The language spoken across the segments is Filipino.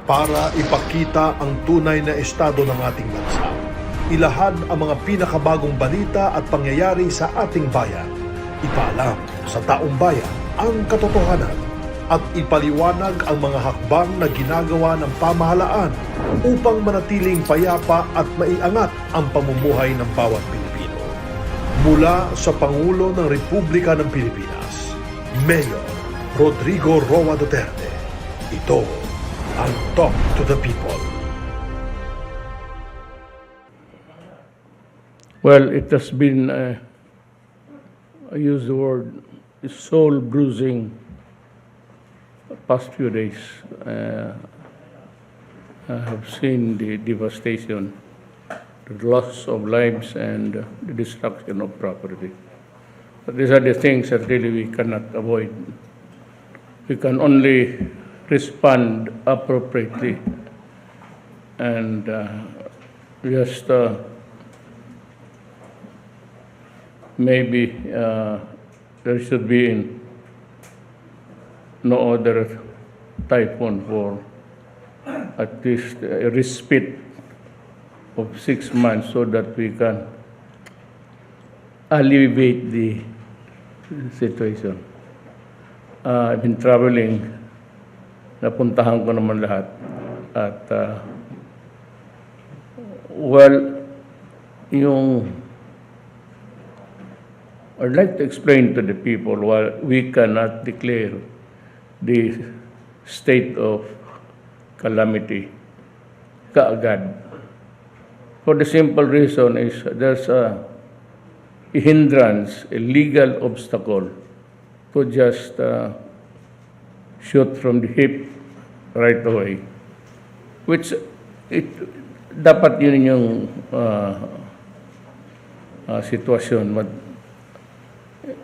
para ipakita ang tunay na estado ng ating bansa. Ilahad ang mga pinakabagong balita at pangyayari sa ating bayan. Ipaalam sa taong bayan ang katotohanan at ipaliwanag ang mga hakbang na ginagawa ng pamahalaan upang manatiling payapa at maiangat ang pamumuhay ng bawat Pilipino. Mula sa Pangulo ng Republika ng Pilipinas, Mayor Rodrigo Roa Duterte, ito ang Talk to the People. Well, it has been, I use the word, soul-bruising past few days. I have seen the devastation, the loss of lives, and the destruction of property. But these are the things that really we cannot avoid. We can only respond appropriately and just maybe there should be no other typhoon for at least a respite of 6 months so that we can alleviate the situation. I've been traveling, napuntahan ko naman lahat at I'd like to explain to the people why we cannot declare the state of calamity kaagad. For the simple reason is there's a hindrance, a legal obstacle to just shoot from the hip right away, which dapat yun yung sitwasyon.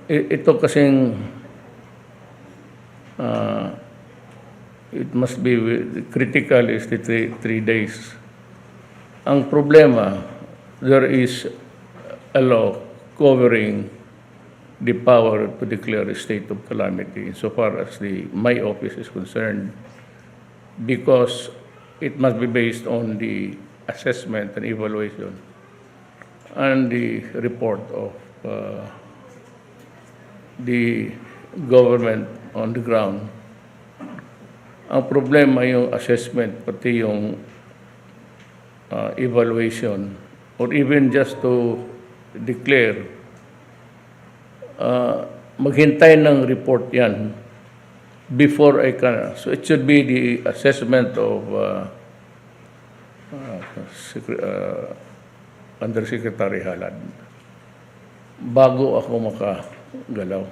Ito kasing it must be critical is the three days. Ang problema, there is a law covering the power to declare a state of calamity so far as my office is concerned, because it must be based on the assessment and evaluation and the report of the government on the ground. Ang problema yung assessment, pati yung evaluation, or even just to declare, maghintay ng report yan before I can. So it should be the assessment of Undersecretary Halad bago ako makagalaw.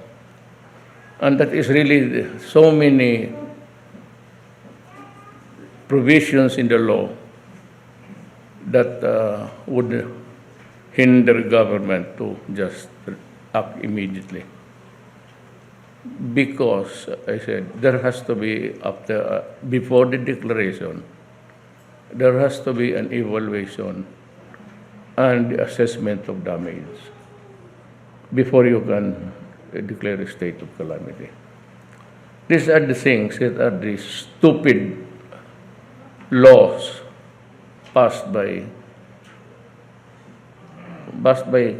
And that is really so many provisions in the law that would hinder government to just act immediately. Because, I said, there has to be, before the declaration, there has to be an evaluation and the assessment of damage before you can declare a state of calamity. These are the things that are the stupid laws passed by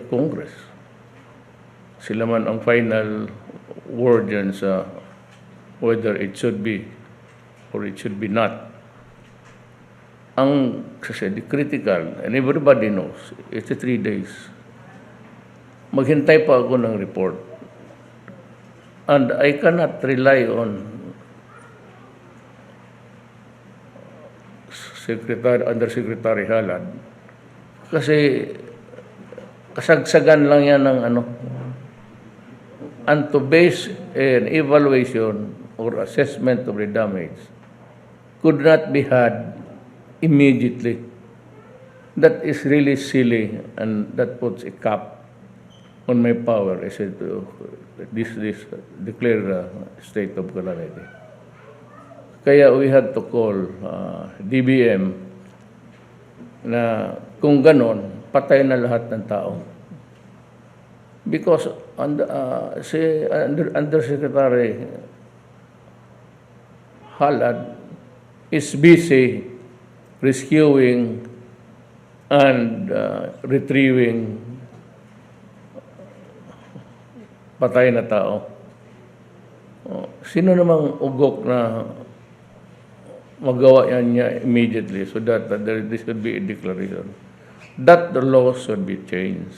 Congress. Sila man ang final word yan sa whether it should be or it should be not. Ang kasi critical, and everybody knows, it's 3 days. Maghintay pa ako ng report. And I cannot rely on Undersecretary Halad kasi kasagsagan lang yan ng and to base an evaluation or assessment of the damage could not be had immediately. That is really silly, and that puts a cap on my power, I said, to declare a state of calamity. Kaya we had to call DBM na kung ganon, patay na lahat ng tao. Because Undersecretary Halad is busy rescuing and retrieving patay na tao. Sino namang ugok na magawa yan niya immediately so that this should be a declaration? That the law should be changed.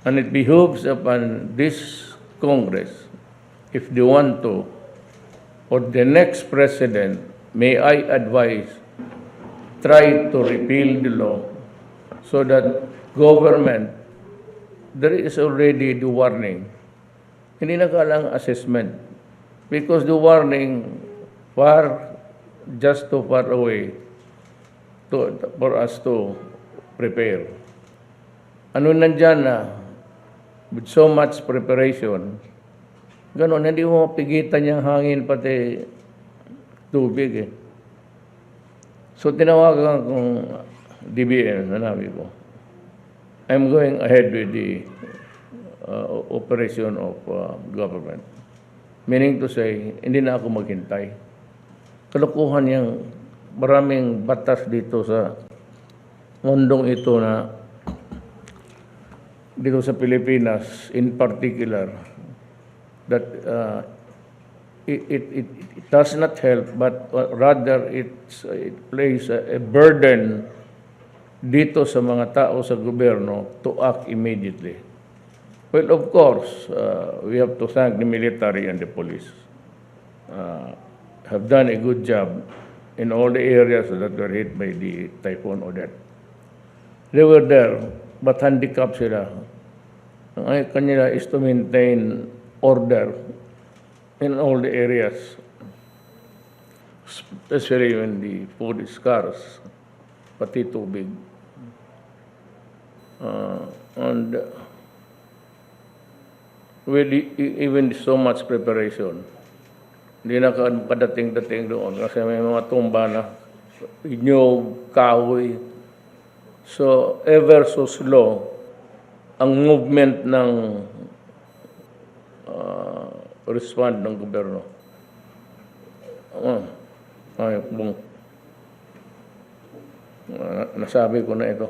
And it behooves upon this Congress, if they want to, or the next president, may I advise, try to repeal the law so that government, there is already the warning. Hindi na kailangang assessment because the warning just too far away for us to prepare. Ano nandyan na with so much preparation, ganon, hindi mo mapigitan yung hangin pati tubig eh. So tinawagan kong DBM, sanabi ko, I'm going ahead with the operation of government. Meaning to say, hindi na ako maghintay. Kalukuhan yung maraming batas dito sa mundong ito na dito sa Pilipinas in particular that it does not help but rather it plays a burden dito sa mga tao sa gobyerno to act immediately. Well, of course, we have to thank the military and the police. Have done a good job in all the areas that were hit by the Typhoon Odette. They were there, but handicapped sila. Ang kanila is to maintain order in all the areas, especially when the food is scarce, pati tubig. And with even so much preparation, hindi na kadating-dating doon kasi may mga tumba na inyog, kahoy. So, ever so slow ang movement ng respond ng gobyerno. Nasabi ko na ito.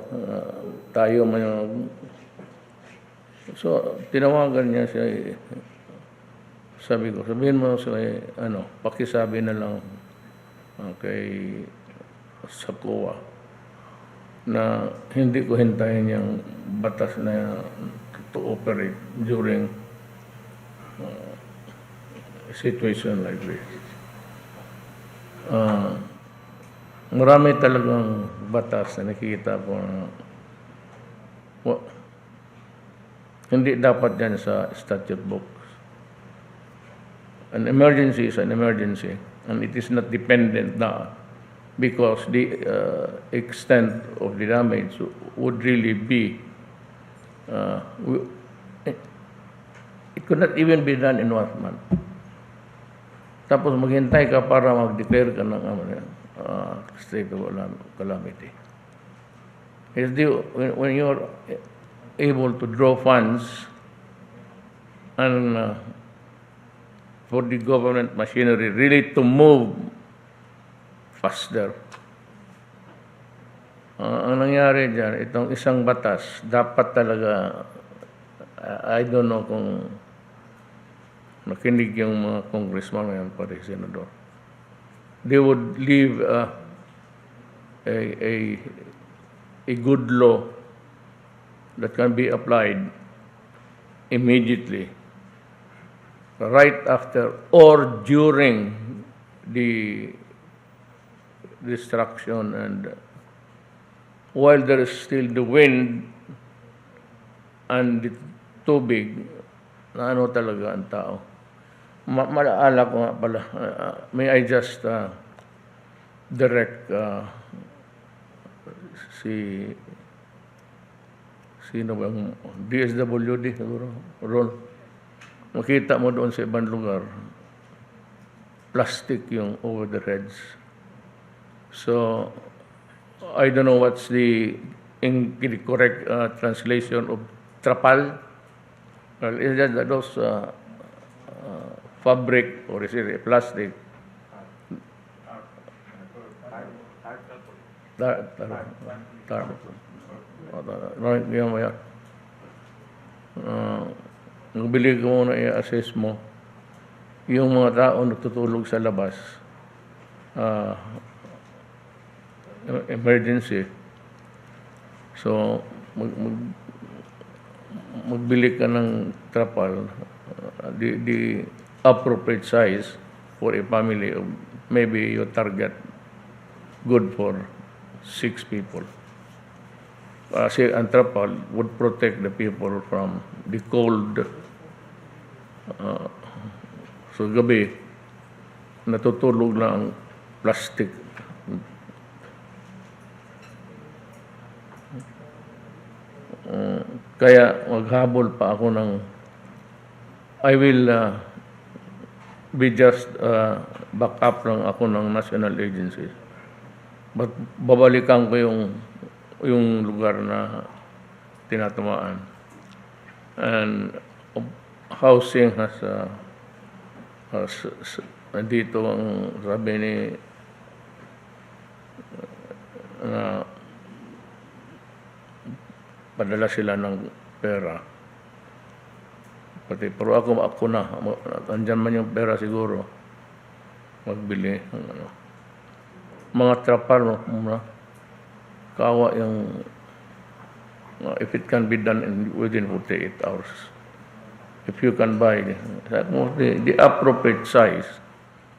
Tayo man yung... So, tinawagan niya siya. Sabi ko, sabihin mo sa pakisabi na lang kay Sakuwa na hindi ko hintayin yung batas na to operate during a situation like this. Marami talagang batas na nakikita ko na hindi dapat yan sa statute books. An emergency is an emergency, and it is not dependent na because the extent of the damage would really be, it could not even be done in 1 month. Tapos maghintay ka para mag-declare ka ng state of calamity. When you're able to draw funds and for the government machinery really to move faster. Ang nangyari dyan, itong isang batas, dapat talaga, I don't know kung nakinig yung mga congressman ngayon, pati senador. They would leave a good law that can be applied immediately, right after or during the destruction and while there is still the wind and the tubig, na ano talaga ang tao. Malaala ko nga pala, may I just direct sino ba yung DSWD siguro, Ron. Makita mo doon sa ibang lugar, plastic yung over the heads. So, I don't know what's the correct translation of trapal. Well, is that those fabric or is it a plastic? Bili ko muna i-assess mo yung mga tao natutulog sa labas, emergency. So, magbili ka ng trapal, the appropriate size for a family of maybe you target good for 6 people. Kasi ang trapal would protect the people from the cold. So gabi, natutulog na ang plastic. Kaya maghabol pa ako ng I will be just back up lang ako ng national agencies. But babalikan ko yung lugar na tinatamaan. And housing has dito ang sabi ni na padala sila ng pera. Pero ako na, andyan man yung pera siguro, magbili ng ano. Mga trapal, muna, kawa yung, if it can be done within 48 hours. If you can buy the appropriate size,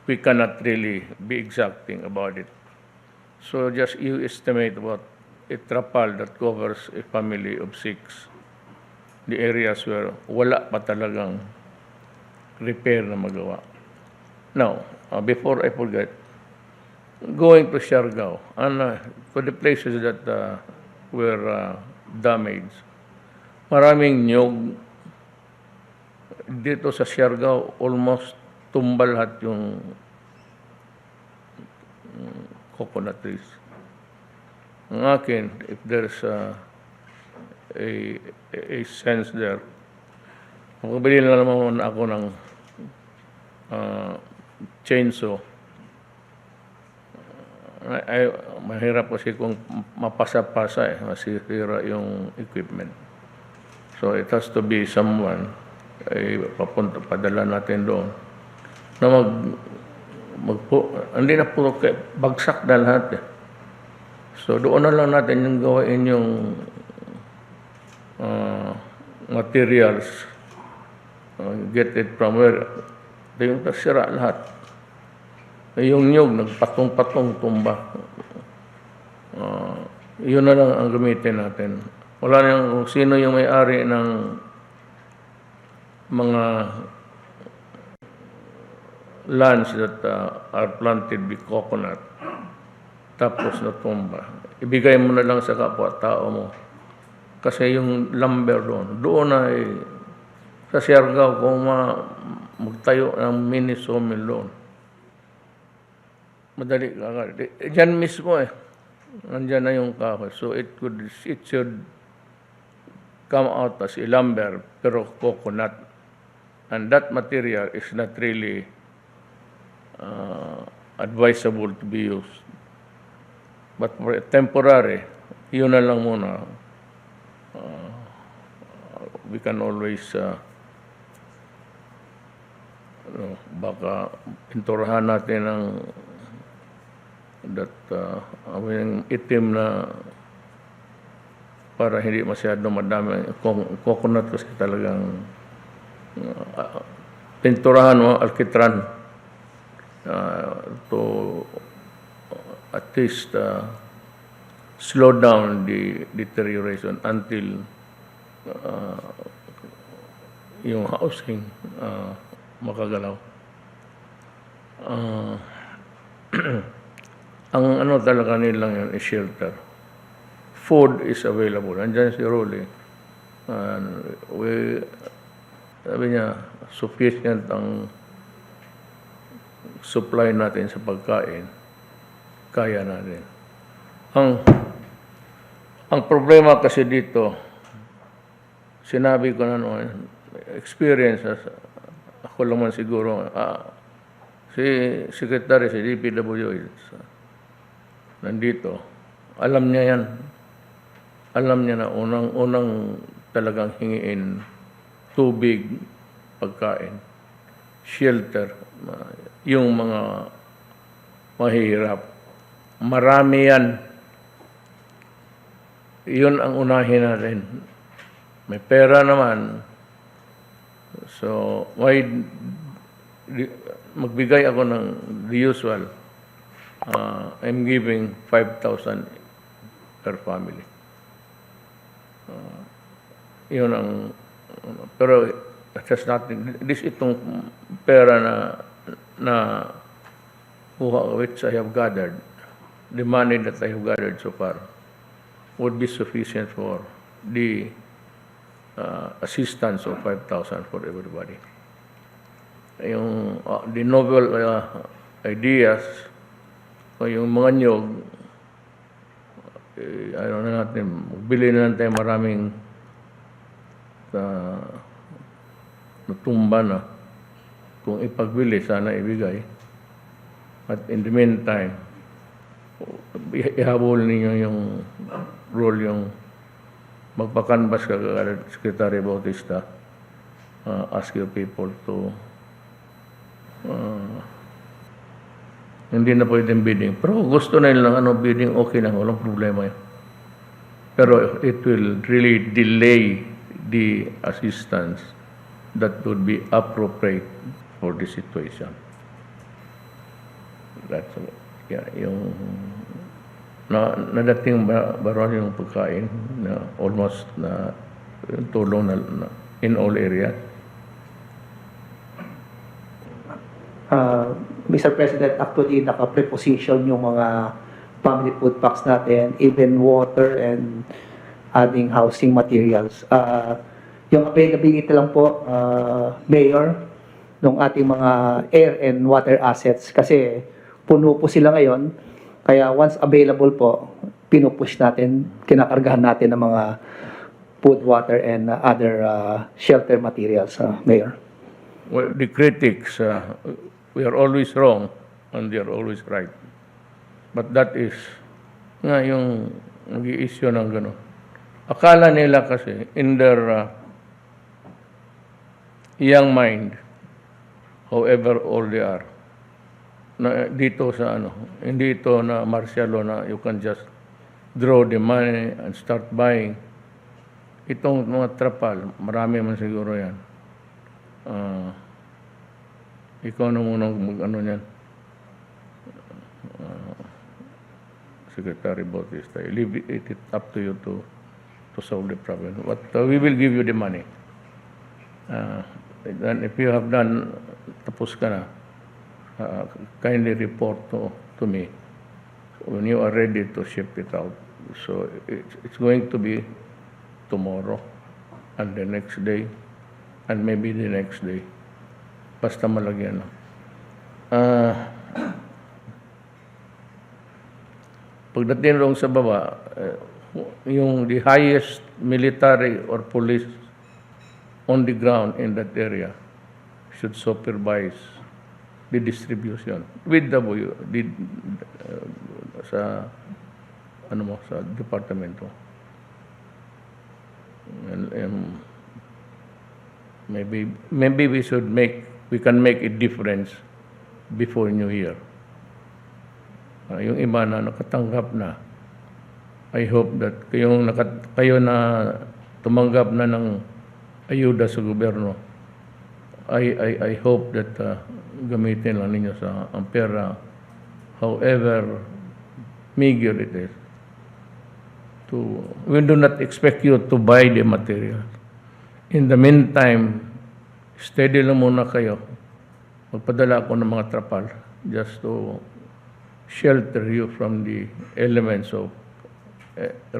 we cannot really be exacting about it. So just you estimate about a trapal that covers a family of 6. The areas where wala pa talagang repair na magawa. Now, before I forget, going to Siargao, and for the places that were damaged, maraming nyog. Dito sa Siargao, almost tumbal lahat yung coconut trees. Ang akin, if there's a sense there, magpabili na naman ako ng chainsaw. Mahirap kasi kung mapasa-pasa masisira yung equipment. So it has to be someone padala natin doon na hindi na puro bagsak na lahat. So doon na lang natin yung gawain yung materials, get it from where yung tasira lahat. Yung nyug nagpatong-patong tumba, yun na lang ang gamitin natin. Wala nang kung sino yung may-ari ng mga lands that are planted with coconut tapos natumba. Ibigay mo na lang sa kapwa-tao mo. Kasi yung lumber doon ay sa Siargao kung magtayo ng mini sawmill doon. Madali ka. Diyan mismo nandiyan na yung kahoy. So it should come out as a lumber pero coconut. And that material is not really advisable to be used. But for a temporary, yun na lang muna. We can always baka pinturahan natin ng yung itim na para hindi masyado madami. Coconut kasi talagang pinturahan mo alkitran to at least slow down the deterioration until yung housing makagalaw. Ang ano talaga nilang yun is shelter. Food is available. Andyan si Rolly. Sabi niya, sufficient ang supply natin sa pagkain. Kaya natin. Ang problema kasi dito, sinabi ko na noon, experience, ako lang man siguro, si Secretary, si DPW, nandito, alam niya yan. Alam niya na unang talagang hingiin tubig, pagkain, shelter, yung mga mahihirap. Marami yan. Yun ang unahin natin. May pera naman. So, magbigay ako ng the usual. I'm giving 5,000 per family. Yun ang, pero that's nothing. This itong pera na which I have gathered, the money that I have gathered so far would be sufficient for the assistance of 5,000 for everybody. Yung the novel ideas, o yung mga nyog, ano na natin, magbili na lang tayo maraming natumba na. Kung ipagbili, sana ibigay. At in the meantime, ihabol ninyo yung role, yung magpakanbas ka, Secretary Bautista, ask your people to hindi na pwedeng bidding. Pero gusto na nilang bidding, okay na, walang problema yun. Pero it will really delay the assistance that would be appropriate for the situation. That's yung nadating baron yung pagkain na almost na tulong na in all areas. Mr. President, actually naka-preposition yung mga family food packs natin, even water and adding housing materials. Yung availability lang po, Mayor, ng ating mga air and water assets kasi puno po sila ngayon. Kaya once available po, pinupush natin, kinakargahan natin ng mga food, water, and other shelter materials, Mayor. Well, the critics, we are always wrong and they are always right. But that is nga yung nag-i-issue ng gano'n. Akala nila kasi in their young mind, however old they are, na dito sa hindi ito na martial law na you can just draw the money and start buying. Itong mga trapal, marami man siguro yan. Ikaw na muna niyan, Secretary Bautista. I leave it up to you to solve the problem. But we will give you the money. And if you have done, tapos ka na, kindly report to me when you are ready to ship it out. So it's going to be tomorrow and the next day and maybe the next day. Basta malagyan. Pagdating rong sa baba, yung the highest military or police on the ground in that area should supervise the distribution with sa sa departamento. And maybe we can make a difference before New Year. Yung iba na nakatanggap na, I hope that kayo na tumanggap na ng ayuda sa gobyerno, I hope that gamitin lang ninyo sa ang pera, however meager it is. We do not expect you to buy the material. In the meantime, steady lang muna kayo. Magpadala ako ng mga trapal just to shelter you from the elements of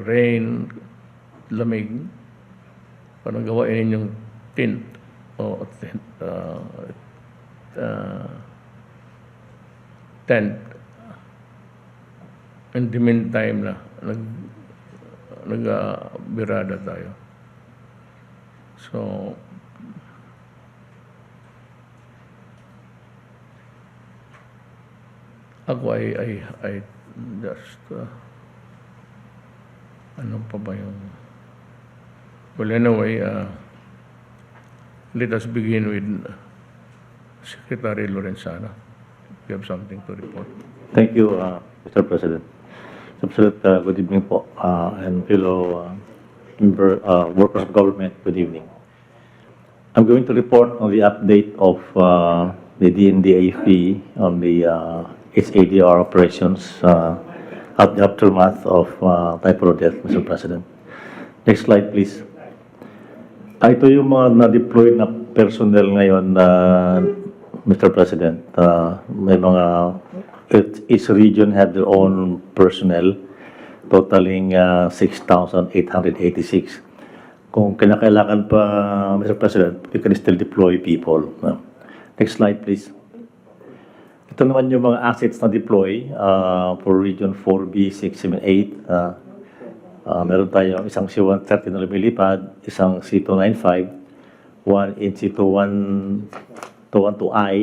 rain, lamig. Parang gawain ninyong tent o tent. In the meantime na nagbirada tayo. So, ako I just Ano pa ba yung... Well, anyway, let us begin with Secretary Lorenzana. If you have something to report. Thank you, Mr. President. Absolute good evening po, and fellow workers of government, good evening. I'm going to report on the update of the DND-AFP on the SADR operations at the aftermath of Typhoon Odette, Mr. President. Next slide, please. Ito yung mga na-deploy na personnel ngayon, Mr. President. May mga, each region had their own personnel, totaling 6,886. Kung kinakailangan pa, Mr. President, you can still deploy people. Next slide, please. Ito naman yung mga assets na deploy for Region 4B, 6, 7, 8. Meron tayong isang C-130 na lumilipad, isang C-295, one in C-212I,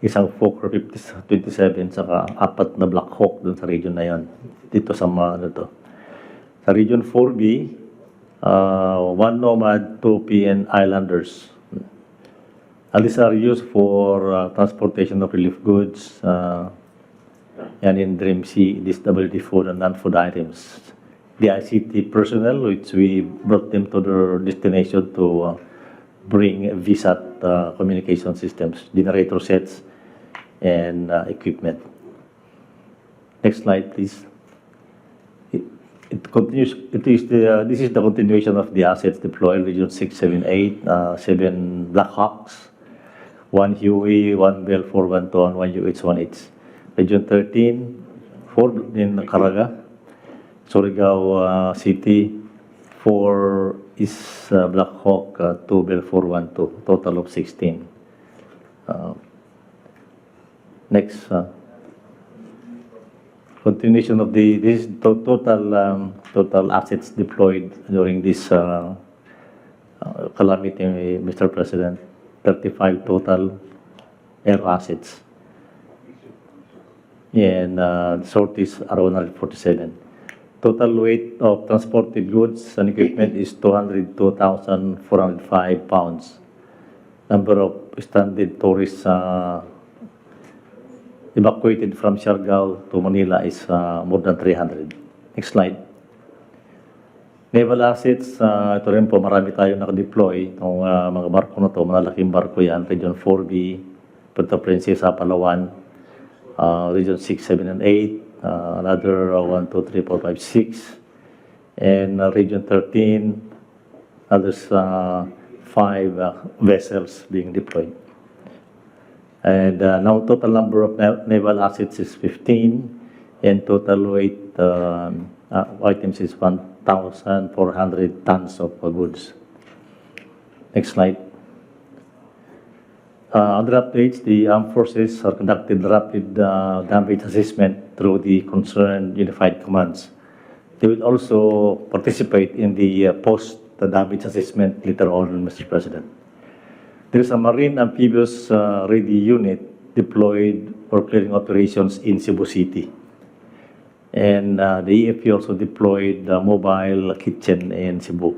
isang Fokker 27, saka 4 na Black Hawk dun sa region na yon. Dito sa mga, Sa Region 4B, 1 Nomad, 2 PN Islanders. These are used for transportation of relief goods and in Dream Sea, disability food and non-food items. The ICT personnel, which we brought them to their destination to bring VSAT communication systems, generator sets, and equipment. Next slide, please. It continues. This is the continuation of the assets deployed. Region 6, 7, 8, 7 Black Hawks, 1 Huey, 1 Bell 412, and 1 UH-1H. Region 13, 4 in Caraga, Surigao City, 4 is Black Hawk, 2 Bell 412, total of 16. Next. Continuation of this total assets deployed during this calamity, Mr. President. 35 total air assets. And sorties are 147. Total weight of transported goods and equipment is 202,405 pounds. Number of stranded tourists evacuated from Siargao to Manila is more than 300. Next slide. Naval assets, ito rin po, marami tayo nakadeploy. Itong mga barko na to, malalaking barko yan. Region 4B, Puerto Princesa, Palawan, Region 6, 7, and 8, another 1, 2, 3, 4, 5, 6, and Region 13, others 5 vessels being deployed. And now total number of naval assets is 15, and total weight items is 1,400 tons of goods. Next slide. Other updates, the armed forces are conducted rapid damage assessment through the concerned unified commands. They will also participate in the post-damage assessment later on, Mr. President. There is a marine amphibious ready unit deployed for clearing operations in Cebu City. And the EFP also deployed a mobile kitchen in Cebu.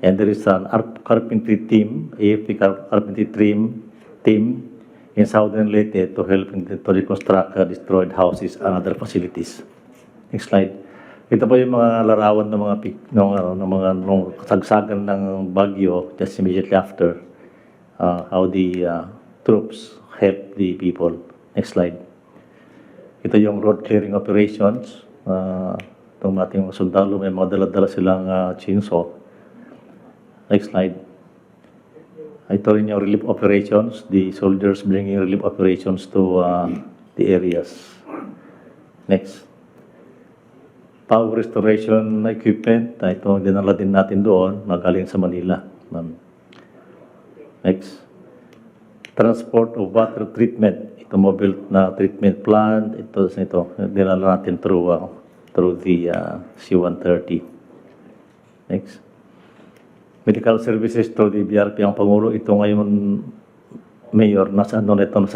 And there is an carpentry team, AFP carpentry team in Southern Leyte to help to reconstruct destroyed houses and other facilities. Next slide. Ito po yung mga larawan ng mga kasagsagan ng bagyo just immediately after. How the troops help the people. Next slide. Ito yung road clearing operations. Itong ating mga sundalo, may mga dala-dala silang chainsaw. Next slide. Ito rin yung relief operations. The soldiers bringing relief operations to the areas. Next. Power restoration equipment. Ito, dinala din natin doon, magaling sa Manila. Next. Transport of water treatment. Ito mobile na treatment plant. Ito dinala natin through the C-130. Next. Medical services through the BRP ang Pangulo. Ito ngayon, Mayor, nasa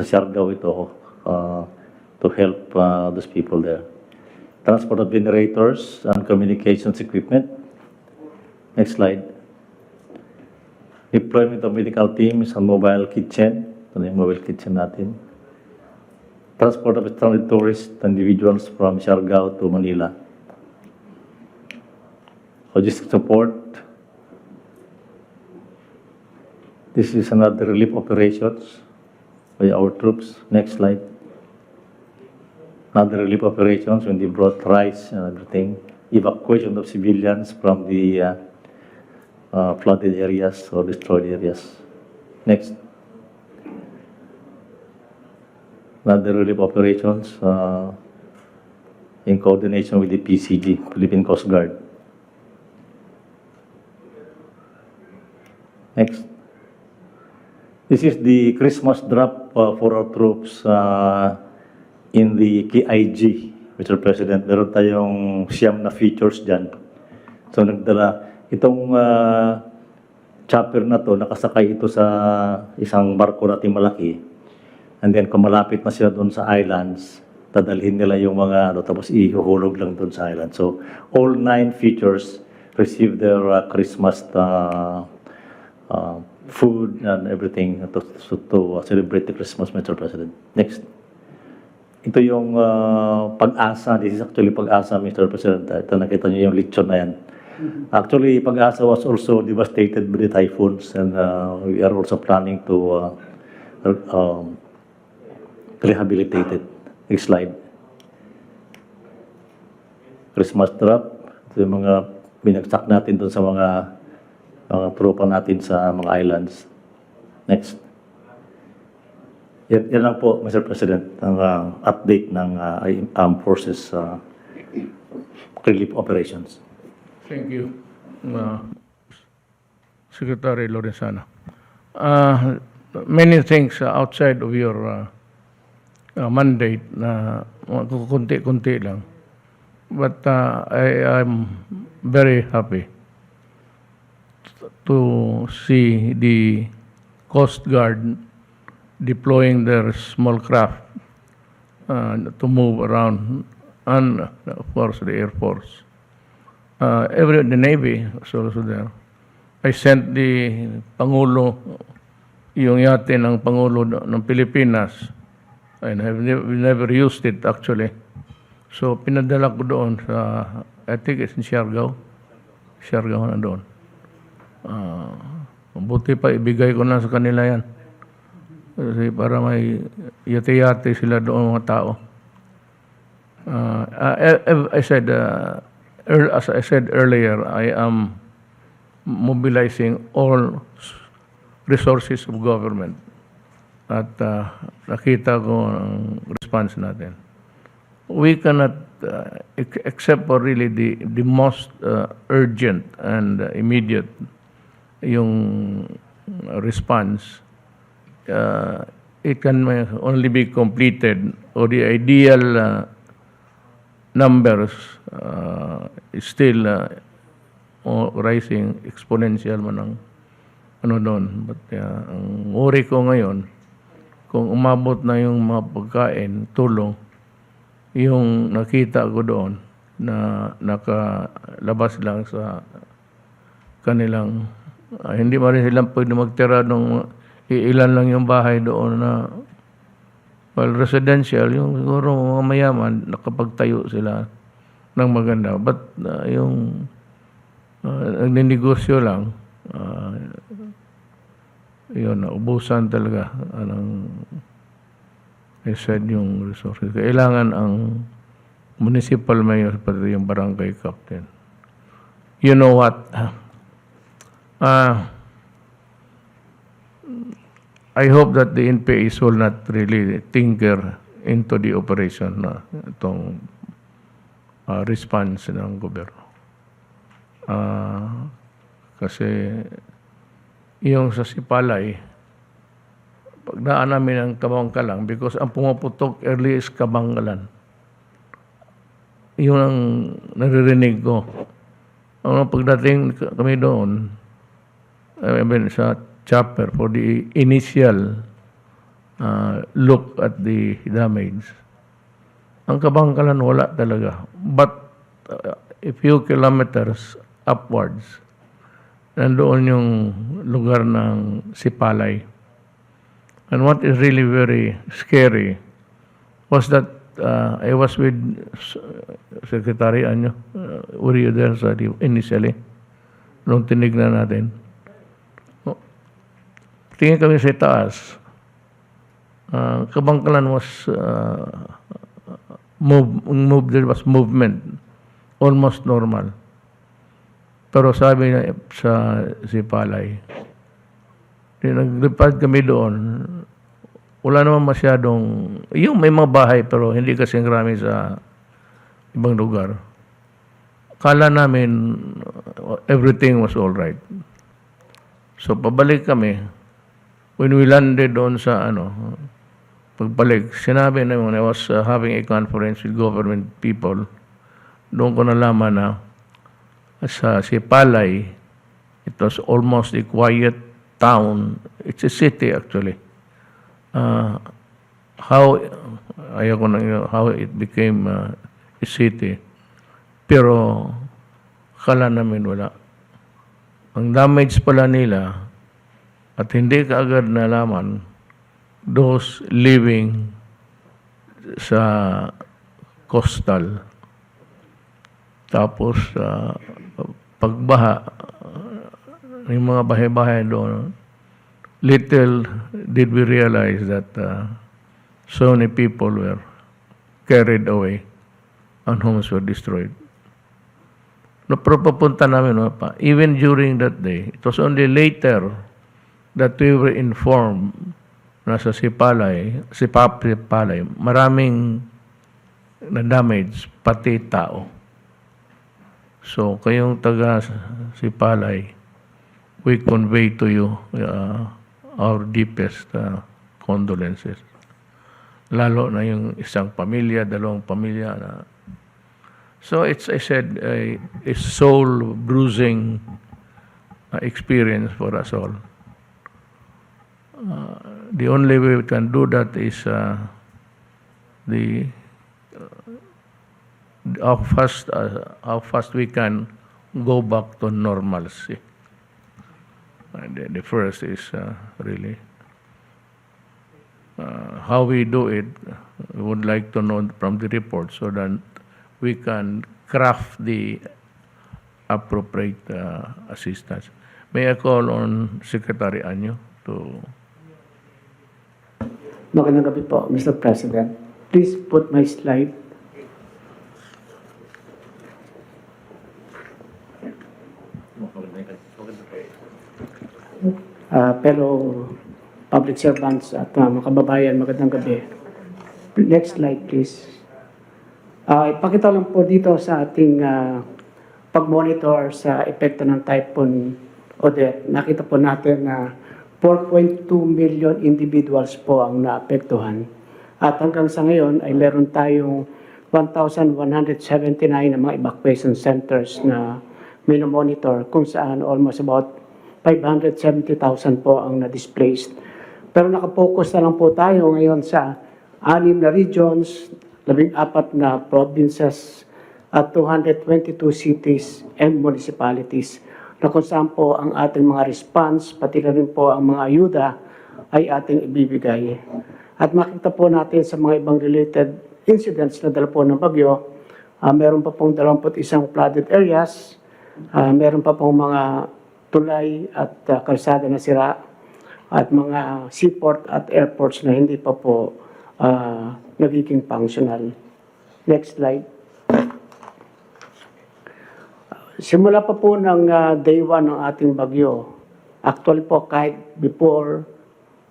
Siargao ito to help those people there. transport of generators and communications equipment. Next slide. Deployment of medical teams and mobile kitchen. Ito na yung mobile kitchen natin. Transport of stranded tourists individuals from Siargao to Manila. Logistic support. This is another relief operations by our troops. Next slide. Another relief operations when they brought rice and everything. Evacuation of civilians from the flooded areas or destroyed areas. Next. Another relief operations in coordination with the PCG, Philippine Coast Guard. Next. This is the Christmas drop for our troops in the KIG, Mr. President. Meron tayong siyam na features dyan. So nagdala, itong chopper na to, nakasakay ito sa isang barko nating malaki. And then kung malapit na sila doon sa islands, dadalhin nila yung mga, tapos ihuhulog lang doon sa island. So all 9 features receive their Christmas food and everything to celebrate the Christmas, Mr. President. Next. Ito yung Pag-asa. This is actually Pag-asa, Mr. President. Ito nakita niyo yung lechon na yan. Actually, Pag-asa was also devastated by the typhoons and we are also planning to rehabilitate it. Next slide. Christmas drop. Ito yung mga binagsak natin doon sa mga tropa natin sa mga islands. Next. Yan lang po, Mr. President, ang update ng Armed Forces relief operations. Thank you, Secretary Lorenzana. Many things outside of your mandate na kunti-kunti lang. But I am very happy to see the Coast Guard deploying their small craft to move around, and of course the Air Force. The Navy is also there. I sent the Pangulo, yung yate ng Pangulo ng Pilipinas, and we never used it actually. So pinadala ko doon sa, I think it's in Siargao. Siargao na doon. Buti pa ibigay ko na sa kanila yan. Kasi para may yate-yate sila doon mga tao. As I said earlier, I am mobilizing all resources of government. At nakita ko ang response natin. We cannot, except for really the most urgent and immediate yung response, it can only be completed, or the ideal numbers is still rising exponential man ang ano doon. But ang worry ko ngayon, kung umabot na yung mga pagkain, tulong, yung nakita ko doon na nakalabas lang sa kanilang hindi pa rin silang pwede magtira nung ilan lang yung bahay doon na residential, yung siguro mga mayaman, nakapagtayo sila ng maganda. But yung nagninegosyo lang, yun, naubusan talaga ng I said yung resources. Kailangan ang municipal mayor pati yung barangay captain. You know what? I hope that the NPAs will not really tinker into the operation na itong response ng gobyerno. Kasi yung sa Sipalay, pagdaan namin ng Kabangkalang because ang pumaputok early is Kabangkalan. Yun ang naririnig ko. Ang pagdating kami doon, sa chopper for the initial look at the damage, Ang Kabangkalan wala talaga. But a few kilometers upwards, nandoon yung lugar ng Sipalay. And what is really very scary was that I was with Secretary Anyo, were you there initially? Nung tinignan natin. Tingin kami sa taas. Kabangkalan was there was movement, almost normal. Pero sabi na sa Sipalay, naglipad kami doon, wala naman masyadong, yung may mga bahay pero hindi kasing marami sa ibang lugar. Kala namin everything was all right. So pabalik kami. When we landed doon sa pagbalik, sinabi namin, I was having a conference with government people. Doon ko nalaman na sa Sipalay, it was almost a quiet town. It's a city actually. How it became a city. Pero kala namin wala. Ang damage pala nila at hindi kaagad nalaman those living sa coastal. Tapos pagbaha yung mga bahay-bahay doon, little did we realize that so many people were carried away and homes were destroyed. No, pero papunta namin, even during that day, it was only later that we were informed na sa Sipalay, maraming na-damage, pati tao. So, kayong taga Sipalay, we convey to you our deepest condolences. Lalo na yung isang pamilya, dalawang pamilya na. So it's, I said, a soul-bruising experience for us all. The only way we can do that is how fast we can go back to normalcy. The first is really how we do it. We would like to know from the report so that we can craft the appropriate assistance. May I call on Secretary Anyo to... Magandang gabi po, Mr. President. Please put my slide. Pero public servants at mga kababayan, magandang gabi. Next slide, please. Ipakita lang po dito sa ating pag-monitor sa epekto ng Typhoon Odette. Nakita po natin na 4.2 million individuals po ang naapektuhan. At hanggang sa ngayon ay meron tayong 1,179 na mga evacuation centers na minomonitor kung saan almost about 570,000 po ang na-displaced. Pero nakapokus na lang po tayo ngayon sa 6 na regions, 14 na provinces at 222 cities and municipalities na kung saan po ang ating mga response, pati na rin po ang mga ayuda ay ating ibibigay. At makita po natin sa mga ibang related incidents na dala po ng bagyo, meron pa pong 21 flooded areas, meron pa pong mga tulay at kalsada na sira, at mga seaport at airports na hindi pa po nagiging functional. Next slide. Simula pa po ng day 1 ng ating bagyo, actually po kahit before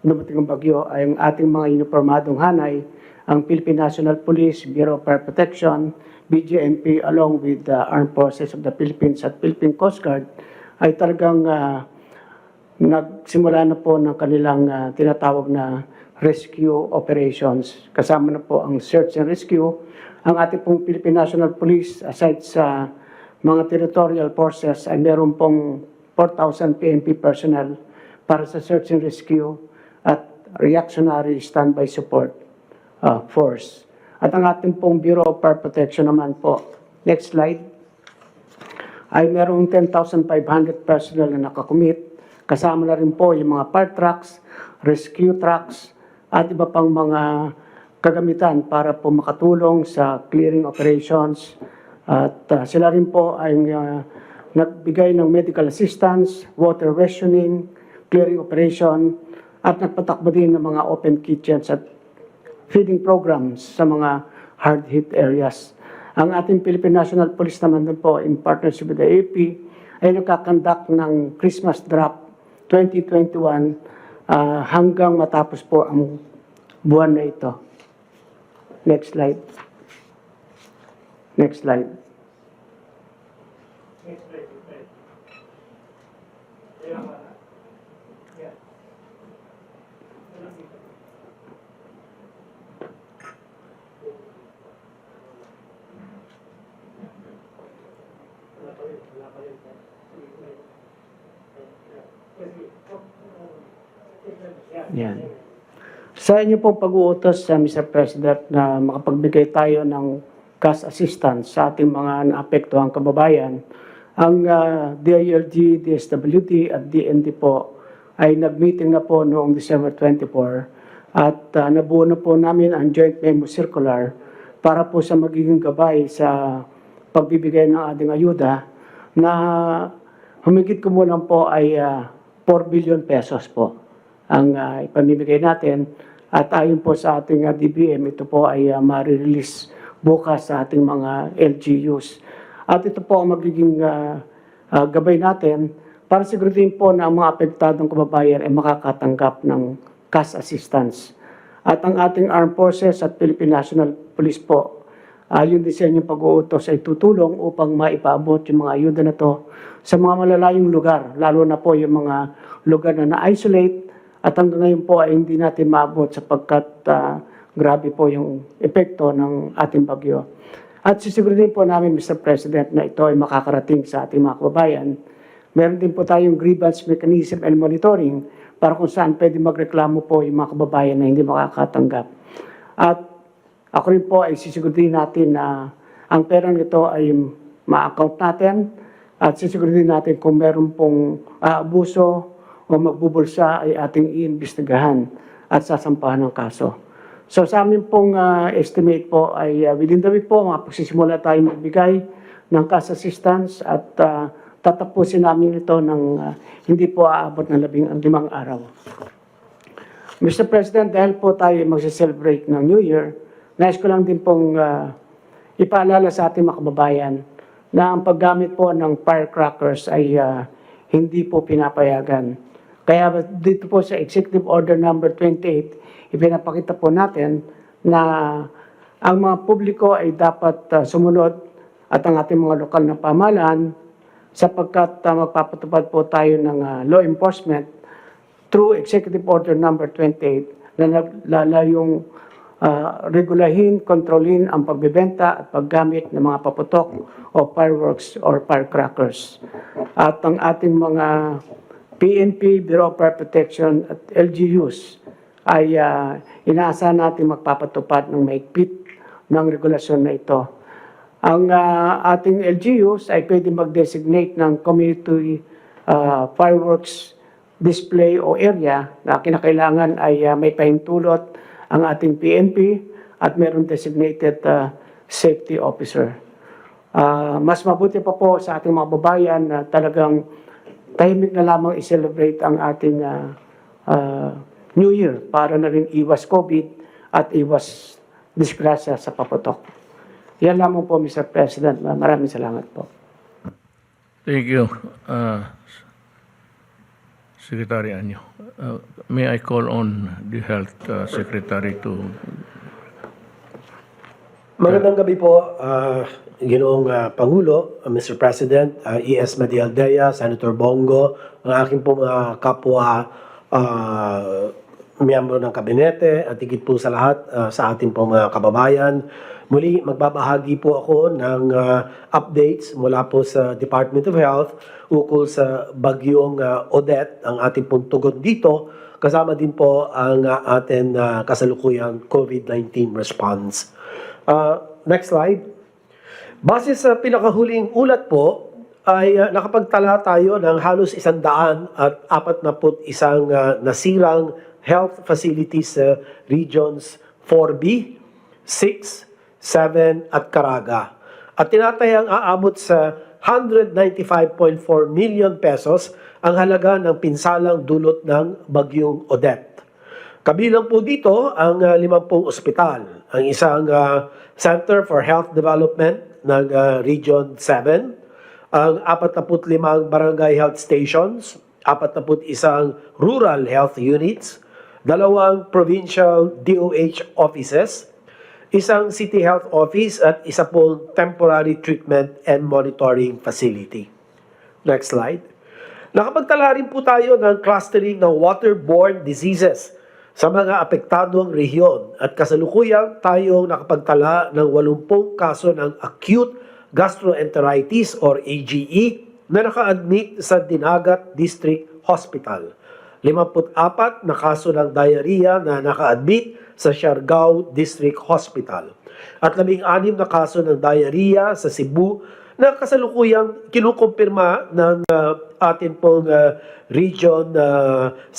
dumating ang bagyo, ay ang ating mga uniformadong hanay, ang Philippine National Police, Bureau of Fire Protection, BGMP, along with the Armed Forces of the Philippines at Philippine Coast Guard, ay talagang nagsimula na po ng kanilang tinatawag na rescue operations. Kasama na po ang search and rescue. Ang ating pong Philippine National Police, aside sa mga territorial forces, ay meron pong 4,000 PNP personnel para sa search and rescue at reactionary standby support force. At ang ating pong Bureau of Fire Protection naman po, next slide, ay merong 10,500 personnel na nakakumit. Kasama na rin po yung mga fire trucks, rescue trucks, at iba pang mga kagamitan para po makatulong sa clearing operations. At sila rin po ay nagbigay ng medical assistance, water rationing, clearing operation, at nagpatakbo din ng mga open kitchens at feeding programs sa mga hard-hit areas. Ang ating Philippine National Police naman din po in partnership with the AP ay nagkakandak ng Christmas Drop 2021 hanggang matapos po ang buwan na ito. Next slide. Next slide. Yan. Sa inyo pong pag-uutos, Mr. President, na makapagbigay tayo ng cash assistance sa ating mga naapektuhang kababayan, ang DILG, DSWD at DND po ay nag-meeting na po noong December 24 at nabuo na po namin ang Joint Memo Circular para po sa magiging gabay sa pagbibigay ng ating ayuda na humigit kumulang po ay 4 billion pesos po ang ipamimigay natin. At ayon po sa ating DBM, ito po ay ma-release bukas sa ating mga LGUs. At ito po ang magiging gabay natin para siguraduhin po na ang mga apektadong kababayan ay makakatanggap ng cash assistance. At ang ating Armed Forces at Philippine National Police po, yung disenyong pag-uutos ay tutulong upang maipaabot yung mga ayuda na to sa mga malalayong lugar, lalo na po yung mga lugar na na-isolate. At hanggang ngayon po ay hindi natin maabot sapagkat grabe po yung epekto ng ating bagyo. At sisiguraduhin po namin, Mr. President, na ito ay makakarating sa ating mga kababayan. Meron din po tayong grievance mechanism and monitoring para kung saan pwede magreklamo po yung mga kababayan na hindi makakatanggap. At ako rin po ay sisiguraduhin natin na ang pera nito ay ma-account natin at sisiguraduhin natin kung meron pong abuso o magbubulsa ay ating iimbestigahan at sasampahan ng kaso. So sa amin pong estimate po ay within the week po, mapagsisimula tayo magbigay ng cash assistance at tatapusin namin ito ng hindi po aabot ng 15 araw. Mr. President, dahil po tayo magse-celebrate ng New Year, nais ko lang din pong ipaalala sa ating mga kababayan na ang paggamit po ng firecrackers ay hindi po pinapayagan. Kaya dito po sa Executive Order number 28, ipinapakita po natin na ang mga publiko ay dapat sumunod at ang ating mga lokal na pamahalaan sapagkat magpapatupad po tayo ng law enforcement through Executive Order number 28 na naglalayong regulahin, kontrolin ang pagbebenta at paggamit ng mga paputok o fireworks or firecrackers. At ang ating mga PNP, Bureau of Fire Protection at LGUs ay inaasahan natin magpapatupad ng mahigpit ng regulasyon na ito. Ang ating LGUs ay pwede mag-designate ng community fireworks display o area na kinakailangan ay may pahintulot ang ating PNP at mayroong designated safety officer. Mas mabuti pa po sa ating mga babayan na talagang tahimik na lamang i-celebrate ang ating New Year para na rin iwas COVID at iwas disgrasya sa paputok. Yan lamang po, Mr. President. Maraming salamat po. Thank you, Secretary Anyo. May I call on the Health Secretary to... Magandang gabi po, Ginoong Pangulo, Mr. President, E.S. Madialdea, Senator Bongo, ang aking po mga kapwa miyembro ng kabinete at higit po sa lahat sa ating po mga kababayan. Muli, magbabahagi po ako ng updates mula po sa Department of Health ukol sa bagyong Odette, ang ating pong tugon dito, kasama din po ang ating kasalukuyang COVID-19 response. Next slide. Base sa pinakahuling ulat po, ay nakapagtala tayo ng halos 141 nasirang health facilities sa Regions 4B, 6, 7 at Caraga. At tinatayang aabot sa 195.4 million pesos ang halaga ng pinsalang dulot ng Bagyong Odette. Kabilang po dito ang 50 ospital, ang isang Center for Health Development ng Region 7, ang 45 barangay health stations, 41 rural health units, 2 provincial DOH offices, isang city health office at isa pong temporary treatment and monitoring facility. Next slide. Nakapagtala rin po tayo ng clustering ng waterborne diseases sa mga apektadong rehiyon at kasalukuyang tayong nakapagtala ng 80 kaso ng acute gastroenteritis or AGE na naka-admit sa Dinagat District Hospital. 54 na kaso ng diarrhea na naka-admit sa Siargao District Hospital. At 16 na kaso ng diarrhea sa Cebu na kasalukuyang kinukumpirma ng atin pong Region 7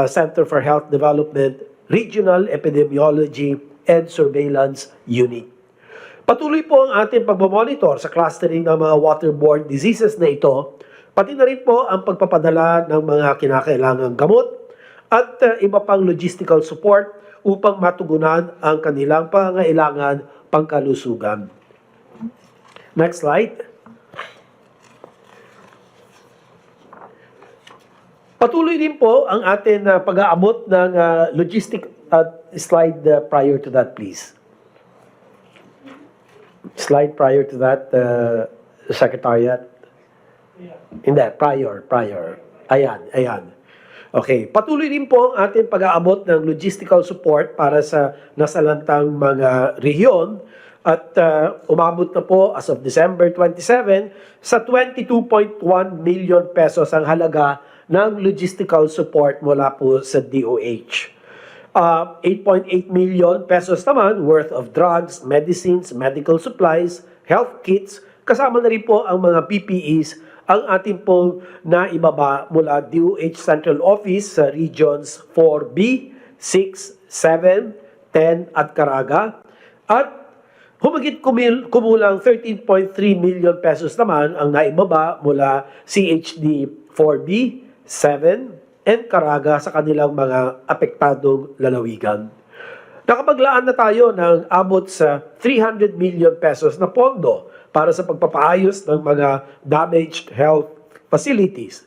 Center for Health Development Regional Epidemiology and Surveillance Unit. Patuloy po ang ating pagmamonitor sa clustering ng mga waterborne diseases na ito, pati na rin po ang pagpapadala ng mga kinakailangang gamot at iba pang logistical support upang matugunan ang kanilang pangangailangan pangkalusugan. Next slide. Patuloy din po ang ating pag-aabot ng logistic slide prior to that, please. Slide prior to that, Secretariat. Hindi, prior. Ayan. Okay, patuloy din po ang ating pag-aabot ng logistical support para sa nasalantang mga rehiyon at umabot na po as of December 27 sa 22.1 million pesos ang halaga ng logistical support mula po sa DOH. 8.8 million pesos naman worth of drugs, medicines, medical supplies, health kits, kasama na rin po ang mga PPEs ang ating pong naibaba mula DOH Central Office sa Regions 4B, 6, 7, 10 at Caraga. At humigit kumulang 13.3 million pesos naman ang naibaba mula CHD 4B, 7, and Caraga sa kanilang mga apektadong lalawigan. Nakapaglaan na tayo ng abot sa 300 million pesos na pondo para sa pagpapaayos ng mga damaged health facilities.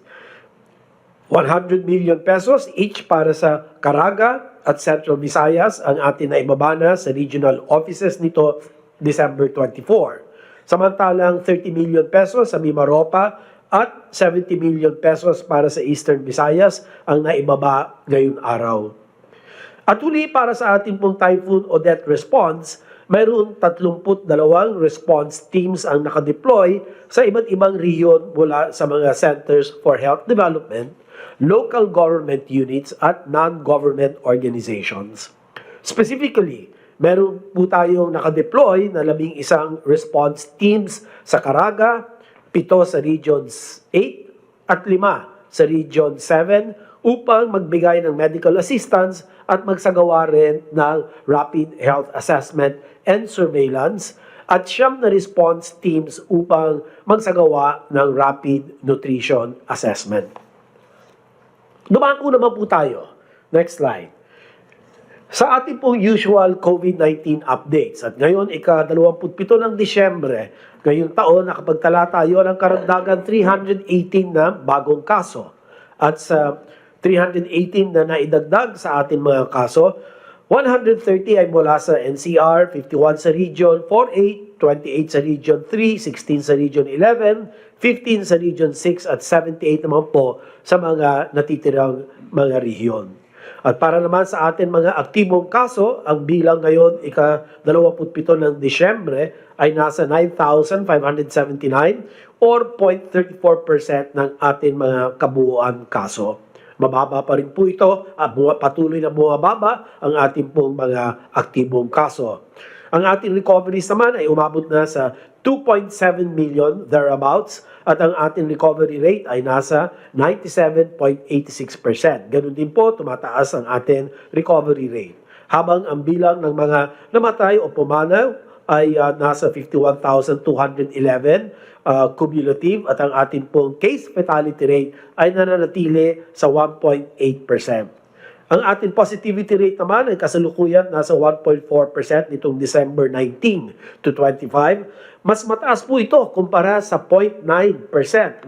100 million pesos each para sa Caraga at Central Visayas ang atin na ibabana sa regional offices nito December 24. Samantalang 30 million pesos sa Mimaropa at 70 million pesos para sa Eastern Visayas ang naibaba ngayong araw. At huli para sa ating pong Typhoon Odette response, mayroon 32 response teams ang nakadeploy sa iba't ibang rehiyon mula sa mga Centers for Health Development, local government units at non-government organizations. Specifically, meron po tayong nakadeploy na 11 response teams sa Caraga, 7 sa Regions 8 at 5 sa Region 7 upang magbigay ng medical assistance at magsagawa rin ng rapid health assessment and surveillance at 9 na response teams upang magsagawa ng rapid nutrition assessment. Dumako naman po tayo. Next slide. Sa ating pong usual COVID-19 updates at ngayon ika-27 ng Disyembre, ngayong taon nakapagtala tayo ng karagdagan 318 na bagong kaso at sa 318 na naidagdag sa ating mga kaso, 130 ay mula sa NCR, 51 sa Region 4A, 28 sa Region 3, 16 sa Region 11, 15 sa Region 6 at 78 naman po sa mga natitirang mga rehiyon. At para naman sa atin mga aktibong kaso, ang bilang ngayon ika-27 ng Disyembre ay nasa 9,579 or 0.34% ng ating mga kabuuan kaso. Mababa pa rin po ito at patuloy na bumababa ang ating pong mga aktibong kaso. Ang ating recoveries naman ay umabot na sa 2.7 million thereabouts at ang ating recovery rate ay nasa 97.86%. Ganun din po, tumataas ang ating recovery rate. Habang ang bilang ng mga namatay o pumanaw ay nasa 51,211 cumulative at ang ating pong case fatality rate ay nananatili sa 1.8%. Ang ating positivity rate naman ay kasalukuyan nasa 1.4% nitong December 19 to 25. Mas mataas po ito kumpara sa 0.9%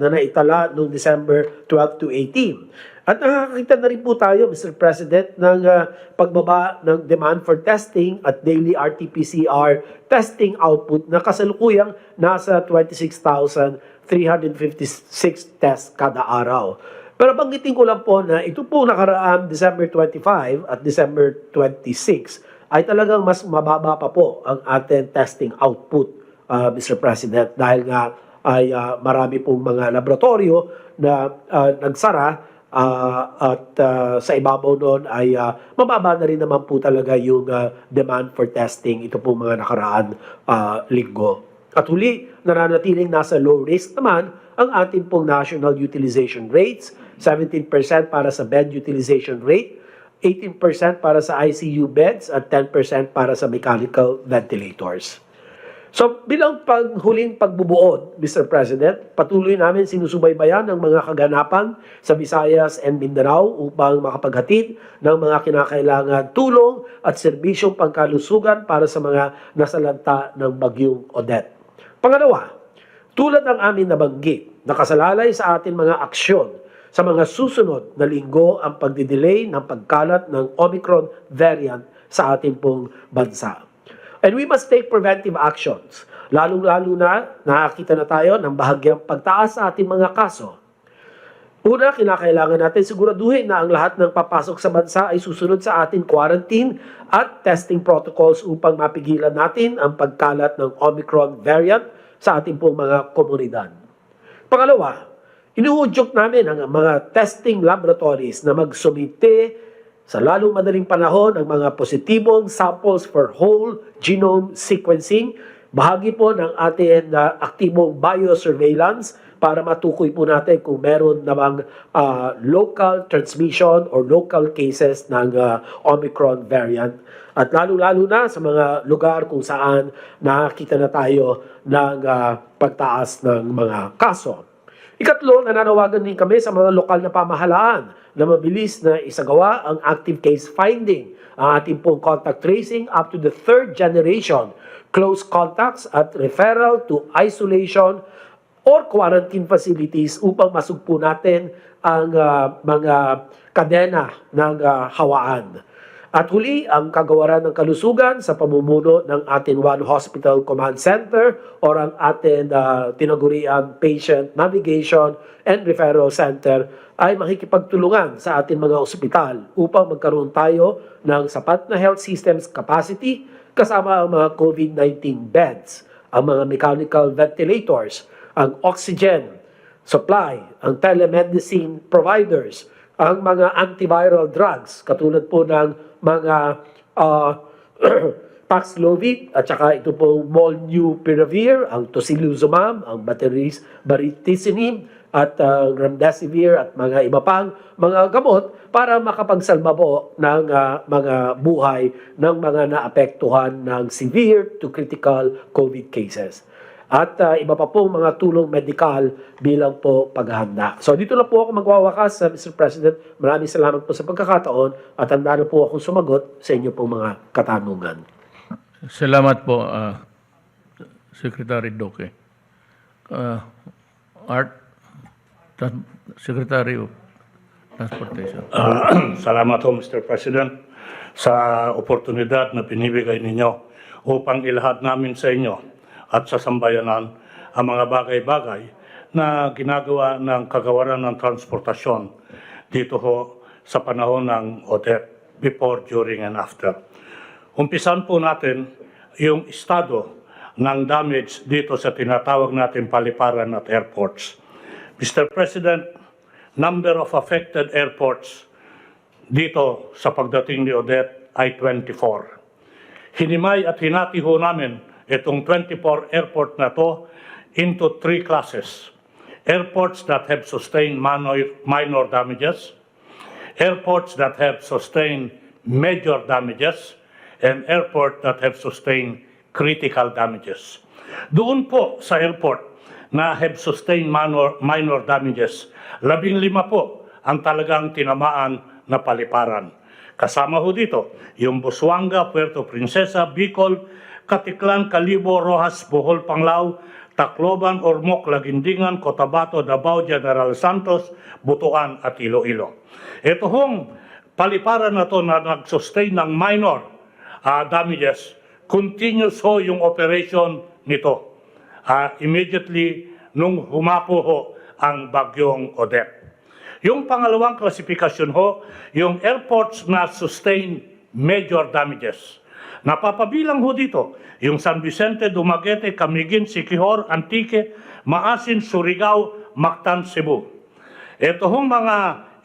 na naitala noong December 12 to 18. At nakakita na rin po tayo, Mr. President, ng pagbaba ng demand for testing at daily RT-PCR testing output na kasalukuyang nasa 26,356 tests kada araw. Pero banggitin ko lang po na ito po nakaraan December 25 at December 26 ay talagang mas mababa pa po ang ating testing output, Mr. President, dahil nga ay marami pong mga laboratorio na nagsara at sa ibabaw noon ay mababa na rin naman po talaga yung demand for testing ito po mga nakaraan linggo. At huli, nananatiling nasa low risk naman ang ating pong national utilization rates, 17% para sa bed utilization rate, 18% para sa ICU beds, at 10% para sa mechanical ventilators. So bilang huling pagbubuod, Mr. President, patuloy namin sinusubaybayan ang mga kaganapan sa Visayas and Mindanao upang makapaghatid ng mga kinakailangan tulong at serbisyong pangkalusugan para sa mga nasalanta ng bagyong Odette. Pangalawa, tulad ng amin nabanggit, nakasalalay sa ating mga aksyon sa mga susunod na linggo ang pagdidelay ng pagkalat ng Omicron variant sa ating pong bansa. And we must take preventive actions. Lalo-lalo na nakakita na tayo ng bahagyang pagtaas sa ating mga kaso. Una, kinakailangan natin siguraduhin na ang lahat ng papasok sa bansa ay susunod sa ating quarantine at testing protocols upang mapigilan natin ang pagkalat ng Omicron variant sa ating pong mga komunidad. Pangalawa, inuudyok namin ang mga testing laboratories na magsumite sa lalong madaling panahon ang mga positibong samples for whole genome sequencing, bahagi po ng ating aktibong biosurveillance para matukoy po natin kung meron namang local transmission or local cases ng Omicron variant. At lalo-lalo na sa mga lugar kung saan nakakita na tayo ng pagtaas ng mga kaso. Ikatlo, nananawagan din kami sa mga lokal na pamahalaan na mabilis na isagawa ang active case finding, ang ating pong contact tracing up to the third generation, close contacts at referral to isolation or quarantine facilities upang masugpo natin ang mga kadena ng hawaan. At huli, ang kagawaran ng kalusugan sa pamumuno ng ating One Hospital Command Center o ang ating tinaguriang Patient Navigation and Referral Center ay makikipagtulungan sa ating mga ospital upang magkaroon tayo ng sapat na health systems capacity kasama ang mga COVID-19 beds, ang mga mechanical ventilators, ang oxygen supply, ang telemedicine providers, ang mga antiviral drugs katulad po ng mga Paxlovid at saka ito po Molnupiravir, ang Tocilizumab, ang Baricitinib at Remdesivir at mga iba pang mga gamot para makapagsalba po ng mga buhay ng mga naapektuhan ng severe to critical COVID cases. At iba pa po mga tulong medikal bilang po paghahanda. So dito na po ako magwawakas, Mr. President. Maraming salamat po sa pagkakataon at handa na po akong sumagot sa inyo pong mga katanungan. Salamat po, Secretary Duque. Secretary of Transportation. Salamat po, Mr. President, sa oportunidad na pinibigay ninyo upang ilahad namin sa inyo at sa sambayanan ang mga bagay-bagay na ginagawa ng kagawaran ng transportasyon dito ho sa panahon ng Odette, before, during, and after. Umpisan po natin yung estado ng damage dito sa tinatawag natin paliparan at airports. Mr. President, number of affected airports dito sa pagdating ni Odette ay 24. hinimay at hinati ho namin itong 24 airport na to into 3 classes. Airports that have sustained minor damages, airports that have sustained major damages, and airports that have sustained critical damages. Doon po sa airport na have sustained minor damages, 15 po ang talagang tinamaan na paliparan. Kasama ho dito yung Busuanga, Puerto Princesa, Bicol, Katiklan, Calibo, Rojas, Bohol, Panglao, Tacloban, Ormoc, Lagindingan, Cotabato, Davao, General Santos, Butuan at Iloilo. Ito hong paliparan na to na nag-sustain ng minor damages, continuous ho yung operation nito. Immediately nung humapo ho ang bagyong Odette. Yung pangalawang klasifikasyon ho, yung airports na sustain major damages. Napapabilang ho dito, yung San Vicente, Dumaguete, Camiguin, Siquijor, Antique, Maasin, Surigao, Mactan, Cebu. Ito hong mga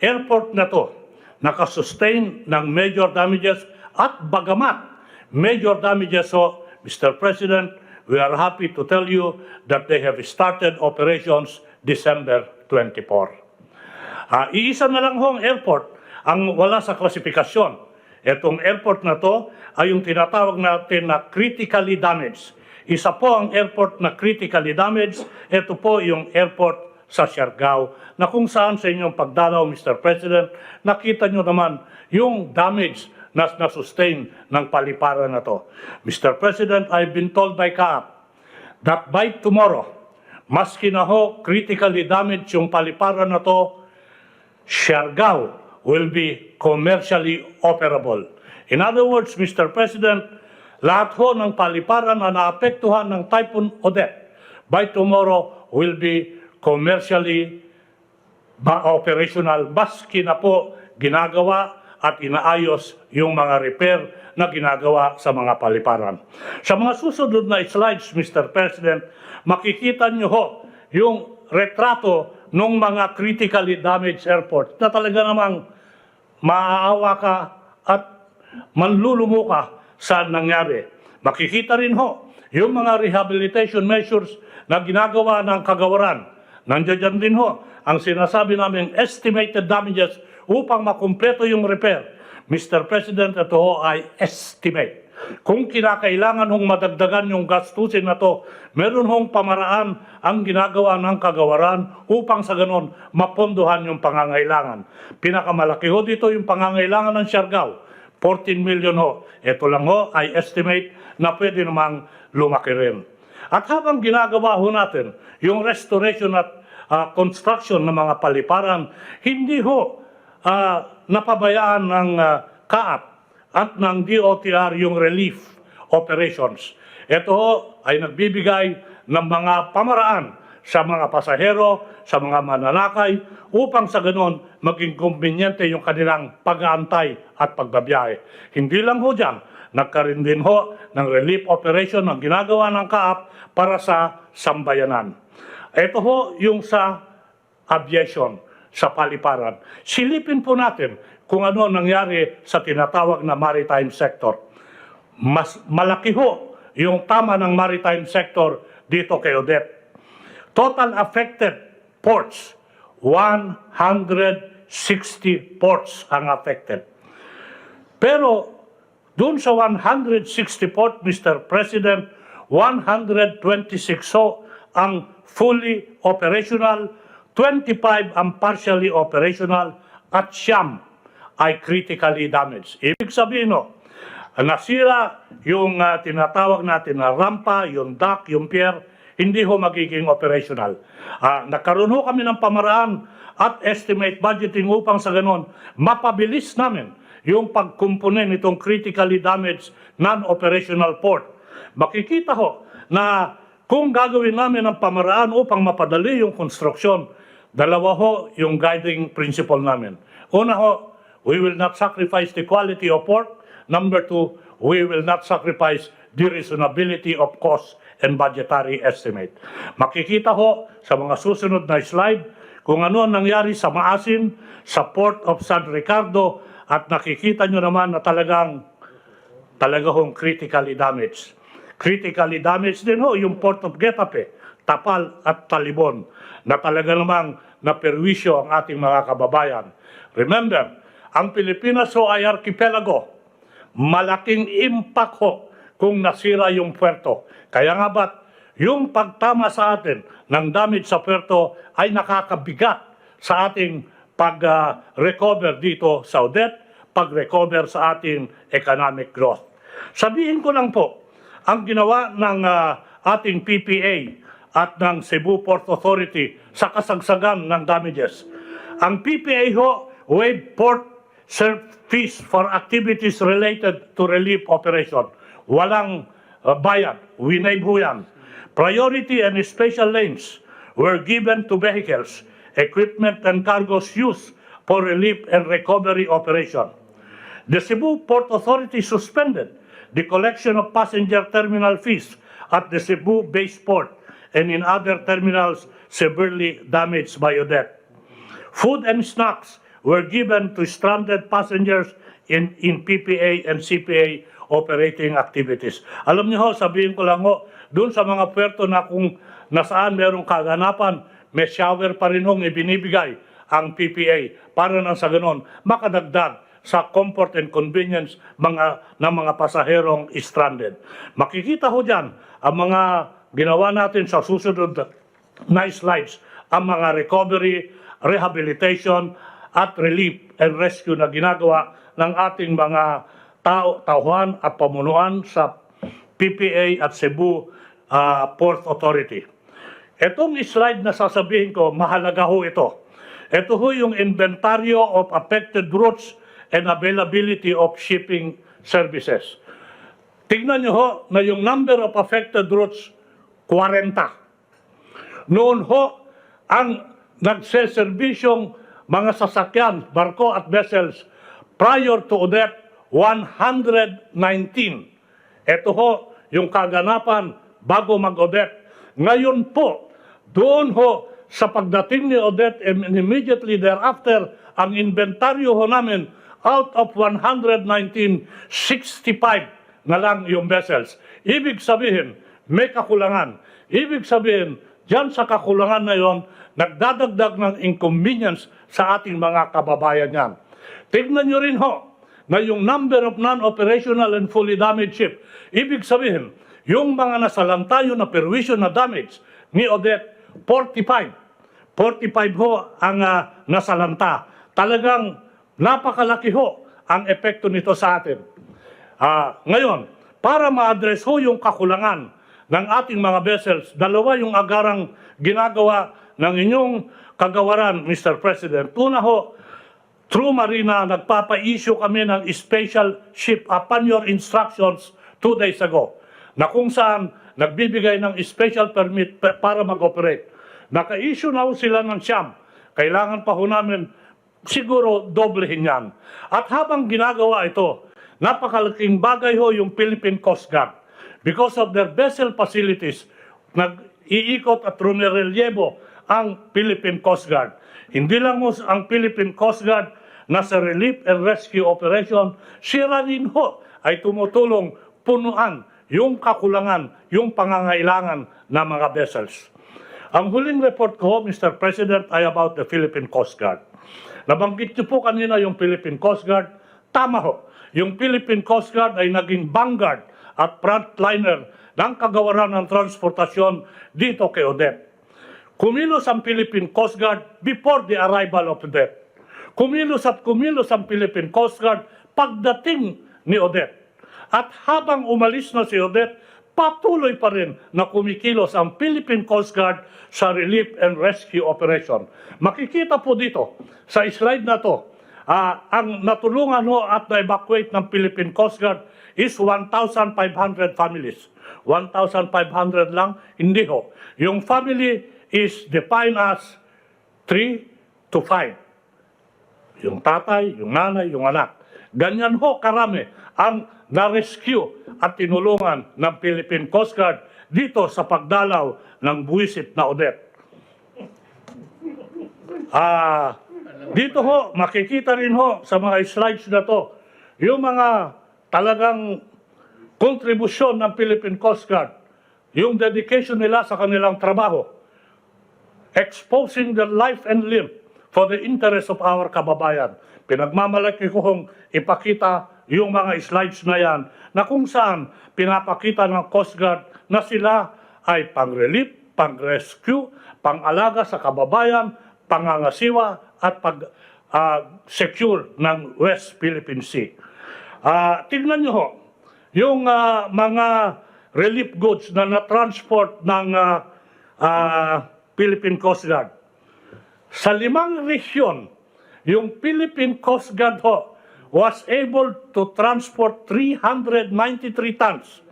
airport na to, nakasustain ng major damages at bagamat major damages ho, Mr. President, we are happy to tell you that they have started operations December 24. Iisa na lang hong airport ang wala sa klasifikasyon. Itong airport na to ay yung tinatawag natin na critically damaged. Isa po ang airport na critically damaged. Ito po yung airport sa Siargao na kung saan sa inyong pagdalaw, Mr. President, nakita nyo naman yung damage na sustain ng paliparan na to. Mr. President, I've been told by CAAP that by tomorrow, maski na ho critically damaged yung paliparan na to, Siargao will be commercially operable. In other words, Mr. President, lahat ho ng paliparan na naapektuhan ng Typhoon Odette by tomorrow will be commercially operational, maski na po ginagawa at inaayos yung mga repair na ginagawa sa mga paliparan. Sa mga susunod na slides, Mr. President, makikita nyo ho yung retrato ng mga critically damaged airports na talaga namang maaawa ka at manlulumo ka sa nangyari. Makikita rin ho yung mga rehabilitation measures na ginagawa ng kagawaran. Nandiyan din ho ang sinasabi namin estimated damages upang makumpleto yung repair. Mr. President, ito ho ay estimate. Kung kinakailangan hong madagdagan yung gastusin na to, meron hong pamaraan ang ginagawa ng kagawaran upang sa ganon mapondohan yung pangangailangan. Pinakamalaki ho dito yung pangangailangan ng Siargao, 14 million ho. Ito lang ho ay estimate na pwede namang lumaki rin. At habang ginagawa ho natin yung restoration at construction ng mga paliparan, hindi ho napabayaan ng CAAP at ng DOTR yung relief operations. Ito ho ay nagbibigay ng mga pamaraan sa mga pasahero, sa mga mananakay, upang sa ganon maging kumbinyente yung kanilang pag-aantay at pagbabiyahe. Hindi lang ho dyan, nagkaroon din ho ng relief operation ng ginagawa ng CAAP para sa sambayanan. Ito ho yung sa aviation, sa paliparan. Silipin po natin kung ano nangyari sa tinatawag na maritime sector. Mas malaki ho yung tama ng maritime sector dito kay Odette. Total affected ports, 160 ports ang affected. Pero doon sa 160 ports, Mr. President, 126 so ang fully operational, 25 ang partially operational, at siyam ay critically damaged. Ibig sabihin, nasira yung tinatawag natin na rampa, yung dock, yung pier, hindi ho magiging operational. Nagkaroon ho kami ng pamaraan at estimate budgeting upang sa ganon, mapabilis namin yung pagkumpunin itong critically damaged non-operational port. Makikita ho na kung gagawin namin ang pamaraan upang mapadali yung construction, dalawa ho yung guiding principle namin. Una ho, we will not sacrifice the quality of port. Number two, we will not sacrifice the reasonability of cost and budgetary estimate. Makikita ho sa mga susunod na slide kung ano ang nangyari sa Maasin, sa Port of San Ricardo, at nakikita nyo naman na talagang talaga hong critically damaged. Critically damaged din ho yung Port of Getafe, Tapal at Talibon na talaga namang naperwisyo ang ating mga kababayan. Remember, ang Pilipinas ho ay archipelago. Malaking impact ho kung nasira yung puerto. Kaya nga ba't yung pagtama sa atin ng damage sa puerto ay nakakabigat sa ating pag-recover dito sa Odette, pag-recover sa ating economic growth. Sabihin ko lang po, ang ginawa ng ating PPA at ng Cebu Port Authority sa kasagsagan ng damages. Ang PPA ho, waived port fees for activities related to relief operation. Walang bayad, winaive ho yan. Priority and special lanes were given to vehicles, equipment and cargoes used for relief and recovery operation. The Cebu Port Authority suspended the collection of passenger terminal fees at the Cebu base port and in other terminals severely damaged by Odette. Food and snacks were given to stranded passengers in PPA and CPA operating activities. Alam niyo ho, sabihin ko lang ho, doon sa mga puerto na kung nasaan merong kaganapan, may shower pa rin hong ibinibigay ang PPA para nang sa ganon makadagdag sa comfort and convenience ng mga pasaherong stranded. Makikita ho dyan ang mga ginawa natin sa susunod na slides, ang mga recovery, rehabilitation, at relief and rescue na ginagawa ng ating mga tauhan at pamunuan sa PPA at Cebu Port Authority. Itong slide na sasabihin ko, mahalaga ho ito. Ito ho yung inventaryo of affected routes and availability of shipping services. Tignan nyo ho na yung number of affected routes, 40. Noon ho, ang nagseserbisyong mga sasakyan, barko at vessels prior to Odette, 119. Ito ho yung kaganapan bago mag-Odette. Ngayon po, doon ho sa pagdating ni Odette and immediately thereafter, ang inventaryo ho namin, out of 119, 65 na lang yung vessels. Ibig sabihin, may kakulangan. Ibig sabihin, diyan sa kakulangan na yon, nagdadagdag ng inconvenience sa ating mga kababayan yan. Tignan nyo rin ho, na yung number of non-operational and fully damaged ship, ibig sabihin, yung mga nasalantayo na perwisyo na damage ni Odette, 45. 45 ho ang nasalanta. Talagang napakalaki ho ang epekto nito sa atin. Ngayon, para ma-address ho yung kakulangan ng ating mga vessels, dalawa yung agarang ginagawa ng inyong kagawaran, Mr. President. Una ho, through Marina, nagpapa-issue kami ng special ship upon your instructions 2 days ago, na kung saan nagbibigay ng special permit para mag-operate. Naka-issue na ho sila ng siyam. Kailangan pa ho namin siguro doblehin yan. At habang ginagawa ito, napakalaking bagay ho yung Philippine Coast Guard. Because of their vessel facilities, nag-iikot at rumirelyebo ang Philippine Coast Guard. Hindi lang ho ang Philippine Coast Guard na sa relief and rescue operation, sila rin ho ay tumutulong punuan yung kakulangan, yung pangangailangan ng mga vessels. Ang huling report ko, Mr. President, ay about the Philippine Coast Guard. Nabanggit niyo po kanina yung Philippine Coast Guard. Tama ho, yung Philippine Coast Guard ay naging vanguard at frontliner ng kagawaran ng transportasyon dito kay Odette. Kumilos ang Philippine Coast Guard before the arrival of Odette. Kumilos ang Philippine Coast Guard pagdating ni Odette. At habang umalis na si Odette, patuloy pa rin na kumikilos ang Philippine Coast Guard sa relief and rescue operation. Makikita po dito sa slide na to, ang natulungan ho at na-evacuate ng Philippine Coast Guard is 1,500 families. 1,500 lang? Hindi ho. Yung family is defined as 3 to 5. Yung tatay, yung nanay, yung anak. Ganyan ho karami ang na-rescue at tinulungan ng Philippine Coast Guard dito sa pagdalaw ng buwisit na Odette. Dito ho, makikita rin ho sa mga slides na to, yung mga talagang kontribusyon ng Philippine Coast Guard, yung dedication nila sa kanilang trabaho, exposing their life and limb for the interest of our kababayan. Pinagmamalaki ko kung ipakita yung mga slides na yan na kung saan pinapakita ng Coast Guard na sila ay pang-relief, pang-rescue, pang-alaga sa kababayan, pangangasiwa at pag-secure ng West Philippine Sea. Tignan nyo ho, yung mga relief goods na na-transport ng Philippine Coast Guard. Sa 5 region, yung Philippine Coast Guard ho was able to transport 393 tons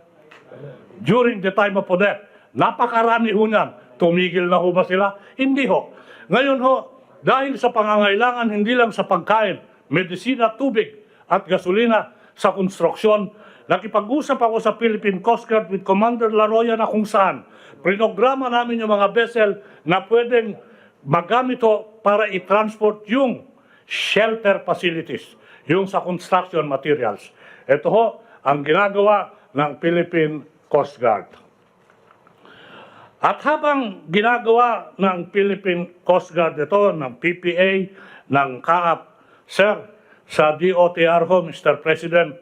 during the time of death. Napakarami ho niyan. Tumigil na ho ba sila? Hindi ho. Ngayon ho, dahil sa pangangailangan hindi lang sa pagkain, medisina, tubig at gasolina sa konstruksyon, nakipag-usap ako sa Philippine Coast Guard with Commander Laroya na kung saan prinograma namin yung mga vessel na pwedeng magamit ho para i-transport yung shelter facilities, yung sa construction materials. Ito ho ang ginagawa ng Philippine Coast Guard. At habang ginagawa ng Philippine Coast Guard ito, ng PPA, ng CAAP, Sir, sa DOTR ho, Mr. President,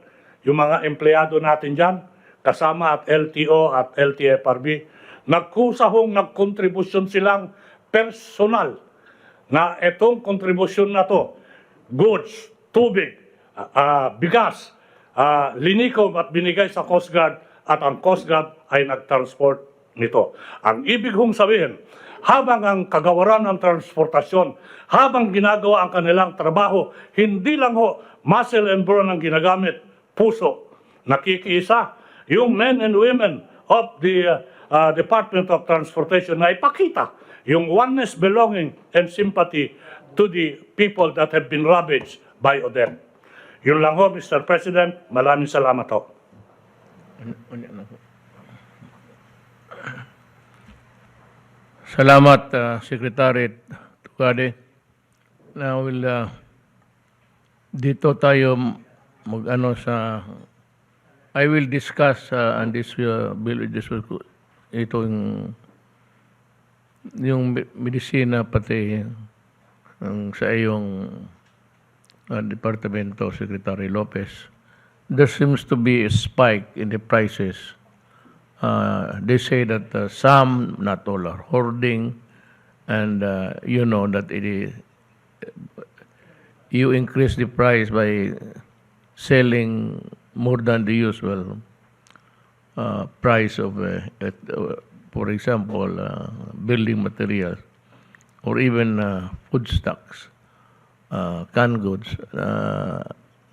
yung mga empleyado natin dyan, kasama at LTO at LTFRB, nagkusahong nagkontribusyon silang personal na itong kontribusyon na to, goods, tubig, bigas, linikom at binigay sa Coast Guard at ang Coast Guard ay nag-transport nito. Ang ibig hong sabihin, habang ang kagawaran ng transportasyon, habang ginagawa ang kanilang trabaho, hindi lang ho muscle and brawn ang ginagamit, puso, nakikiisa. Yung men and women of the Department of Transportation na ipakita yung oneness, belonging, and sympathy to the people that have been ravaged by Odette. Yun lang ho, Mr. President. Maraming salamat ho. Salamat, Secretary Tukade. Now, dito tayo mag-ano sa... I will discuss on this bill, yung medisina pati sa iyong departamento, Secretary Lopez. There seems to be a spike in the prices. They say that some, not all, are hoarding, and you know that you increase the price by selling more than the usual price of, for example, building materials or even food stocks, canned goods.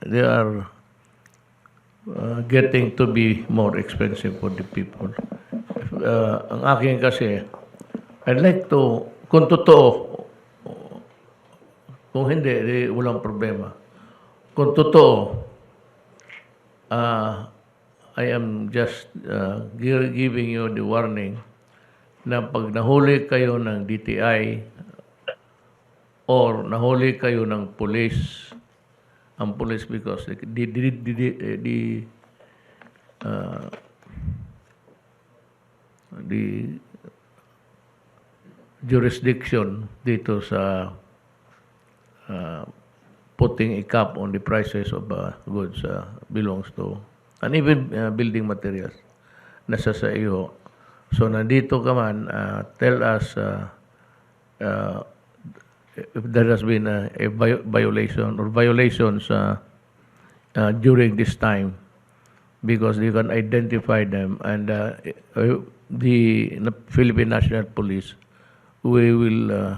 They are getting to be more expensive for the people. Ang akin kasi, I'd like to, kung totoo, kung hindi, walang problema. Kung totoo, I am just giving you the warning na pag nahuli kayo ng DTI or nahuli kayo ng police, ang police because the jurisdiction dito sa putting a cap on the prices of goods belongs to, and even building materials, nasa sa iyo. So nandito ka man, tell us if there has been a violation or violations during this time, because you can identify them, and the Philippine National Police, we will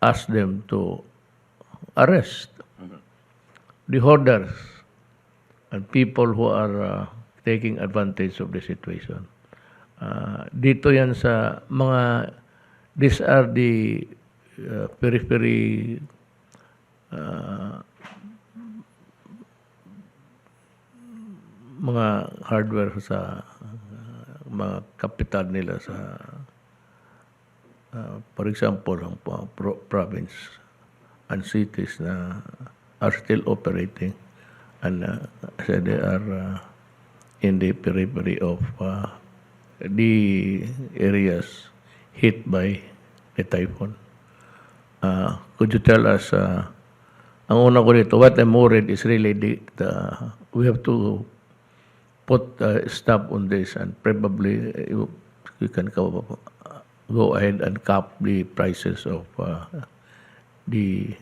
ask them to arrest the hoarders and people who are taking advantage of the situation. Dito yan sa mga, these are the periphery mga hardware sa mga capital nila sa for example, ang province and cities na are still operating. and so they are in the periphery of the areas hit by the typhoon. Could you tell us, ang una ko dito, what I'm worried is really we have to put a stop on this, and probably you can go ahead and cap the prices of the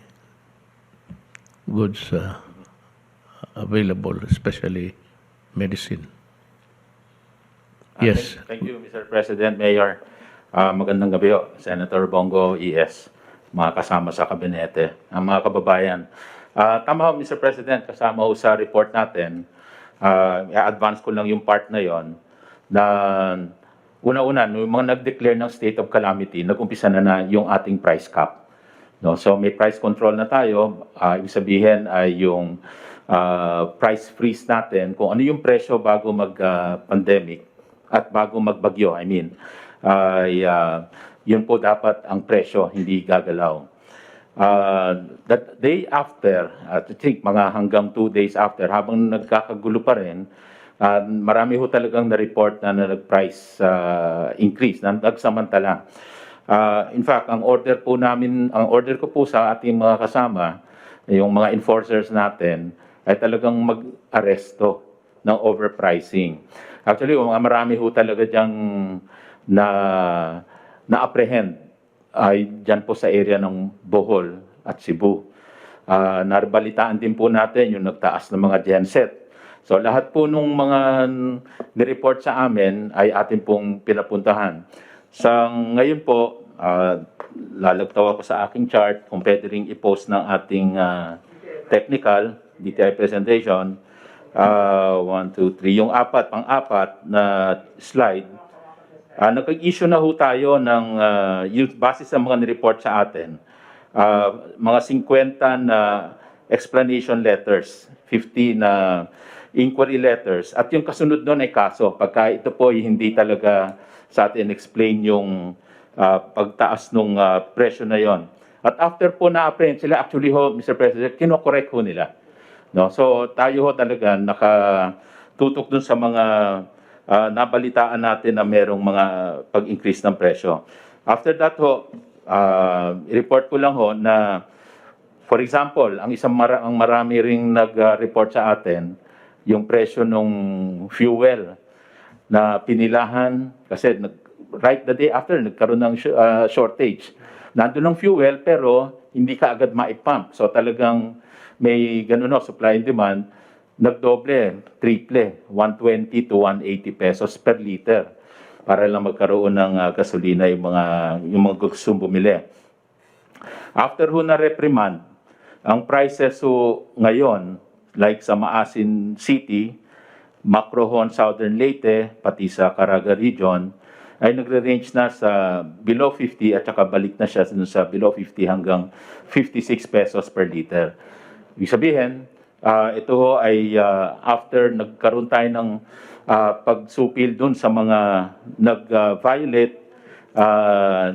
goods available, especially medicine. Yes. Thank you, Mr. President, Mayor. Magandang gabi ho, Senator Bongo ES, mga kasama sa kabinete, ang mga kababayan. Tama ho, Mr. President, kasama ho sa report natin, i-advance ko lang yung part na yon na una-una, nung mga nag-declare ng state of calamity, nag-umpisa na yung ating price cap. No? So may price control na tayo, ibig sabihin ay yung price freeze natin, kung ano yung presyo bago mag-pandemic at bago magbagyo, yun po dapat ang presyo, hindi gagalaw. That day after, I think mga hanggang 2 days after, habang nagkakagulo pa rin, marami ho talagang na-report na nag-price increase, na nagsamantala. In fact, ang order ko po sa ating mga kasama, yung mga enforcers natin, ay talagang mag-aresto ng overpricing. Actually, marami ho talaga diyang na-apprehend ay dyan po sa area ng Bohol at Cebu. Narbalitaan din po natin yung nagtaas ng mga genset. So lahat po nung mga nireport sa amin ay atin pong pinapuntahan. Sa ngayon po, lalagtaw ako sa aking chart kung pwede rin i-post ng ating technical DTI presentation. 1, 2, 3. Yung pang-apat na slide, nag-issue na ho tayo ng, base sa mga nireport sa atin, mga 50 na explanation letters, 50 na inquiry letters, at yung kasunod doon ay kaso, pagka ito po ay hindi talaga sa atin explain yung pagtaas ng presyo na yon. At after po na-apprehend sila, actually ho, Mr. President, kinokorek ho nila. No? So tayo ho talaga nakatutok dun sa mga nabalitaan natin na merong mga pag-increase ng presyo. After that ho, report ko lang ho na, for example, ang marami ring nag-report sa atin, yung presyo ng fuel na pinilahan, kasi right the day after, nagkaroon ng shortage. Nandun ng fuel, pero hindi ka agad maipump. So talagang may ganun supply and demand, nagdoble, triple, 120 to 180 pesos per liter para lang magkaroon ng gasolina yung mga gustong bumili. After ho na reprimand, ang prices ho ngayon, like sa Maasin City, Macrohon, Southern Leyte, pati sa Caraga Region, ay nagre-range na sa below 50 at saka balik na siya sa below 50 hanggang 56 pesos per liter. Ibig sabihin, ito ho ay after nagkaroon tayo ng pagsupil dun sa mga nag-violate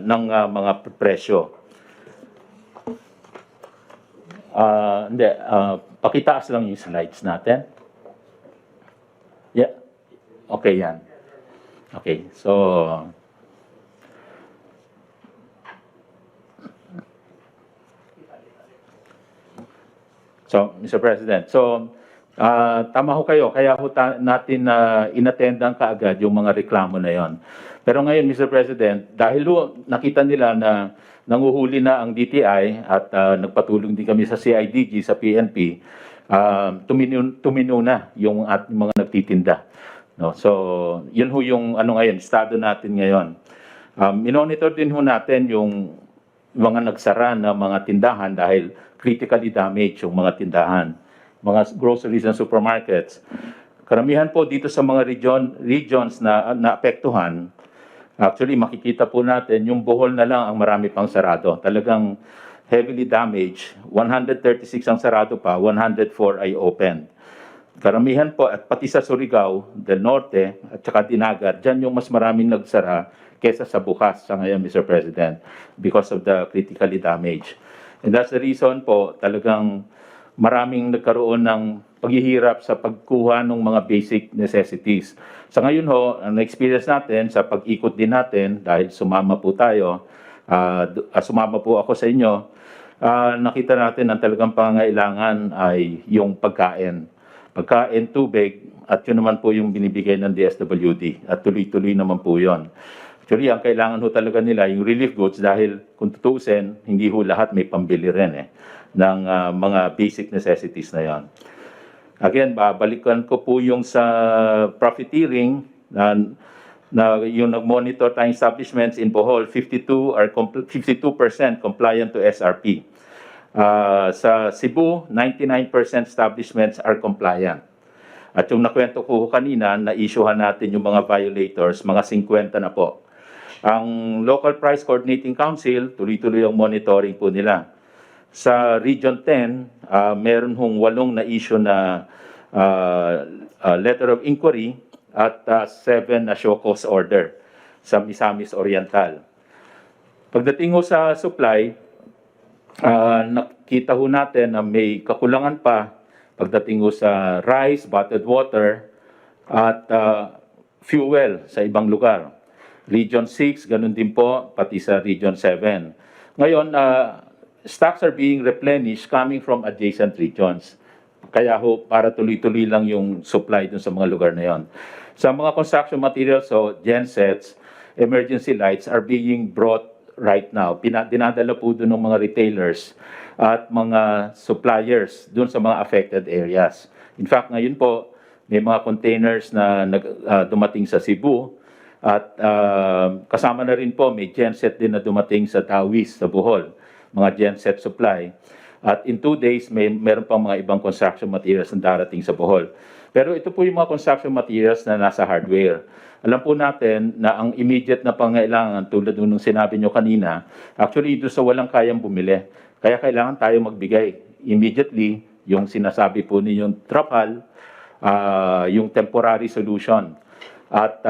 ng mga presyo. Pakitaas lang yung slides natin. Yeah. Okay, yan. Okay, so Mr. President, tama ho kayo, kaya ho natin inattendan kaagad yung mga reklamo na yon. Pero ngayon, Mr. President, dahil ho nakita nila na nanguhuli na ang DTI at nagpatulong din kami sa CIDG, sa PNP, tumino na yung ating mga nagtitinda. No? So, yun ho yung ngayon, estado natin ngayon. Minonitor din ho natin yung mga nagsara na mga tindahan dahil critically damaged yung mga tindahan, mga groceries and supermarkets. Karamihan po dito sa mga regions na naapektuhan, actually makikita po natin yung Bohol na lang ang marami pang sarado. Talagang heavily damaged, 136 ang sarado pa, 104 ay open. Karamihan po, at pati sa Surigao, Del Norte, at saka Dinagat, dyan yung mas maraming nagsara kesa sa bukas sa ngayon, Mr. President, because of the critically damaged. And that's the reason po, talagang maraming nagkaroon ng paghihirap sa pagkuha ng mga basic necessities. Sa ngayon ho, ang experience natin sa pag-ikot din natin, dahil sumama po tayo, sumama po ako sa inyo, nakita natin ang talagang pangangailangan ay yung pagkain. Pagkain, tubig, at yun naman po yung binibigay ng DSWD. At tuloy-tuloy naman po yun. Actually, ang kailangan ho talaga nila yung relief goods dahil kung tutuusin, hindi ho lahat may pambili rin ng mga basic necessities na yon. Again, babalikan ko po yung sa profiteering na yung nag-monitor tayong establishments in Bohol, 52% compliant to SRP. Sa Cebu, 99% establishments are compliant. At yung nakwento ko kanina, na-issuehan natin yung mga violators, mga 50 na po. Ang Local Price Coordinating Council, tuloy-tuloy ang monitoring po nila. Sa Region 10, meron hong 8 na issue na letter of inquiry at 7 na show cause order sa Misamis Oriental. Pagdating ho sa supply, nakita ho natin na may kakulangan pa pagdating ho sa rice, bottled water, at fuel sa ibang lugar. Region 6, ganun din po, pati sa Region 7. Ngayon, stocks are being replenished coming from adjacent regions. Kaya ho, para tuloy-tuloy lang yung supply dun sa mga lugar na yon. Sa mga construction materials, so gensets, emergency lights are being brought right now. Dinadala po dun ng mga retailers at mga suppliers dun sa mga affected areas. In fact, ngayon po, may mga containers na dumating sa Cebu at kasama na rin po, may genset din na dumating sa Tawiz, sa Bohol. Mga genset supply. At in 2 days, meron pang mga ibang construction materials na darating sa Bohol. Pero ito po yung mga construction materials na nasa hardware. Alam po natin na ang immediate na pangailangan, tulad nung sinabi nyo kanina, actually ito sa walang kayang bumili. Kaya kailangan tayo magbigay immediately yung sinasabi po ninyong trapal, yung temporary solution. At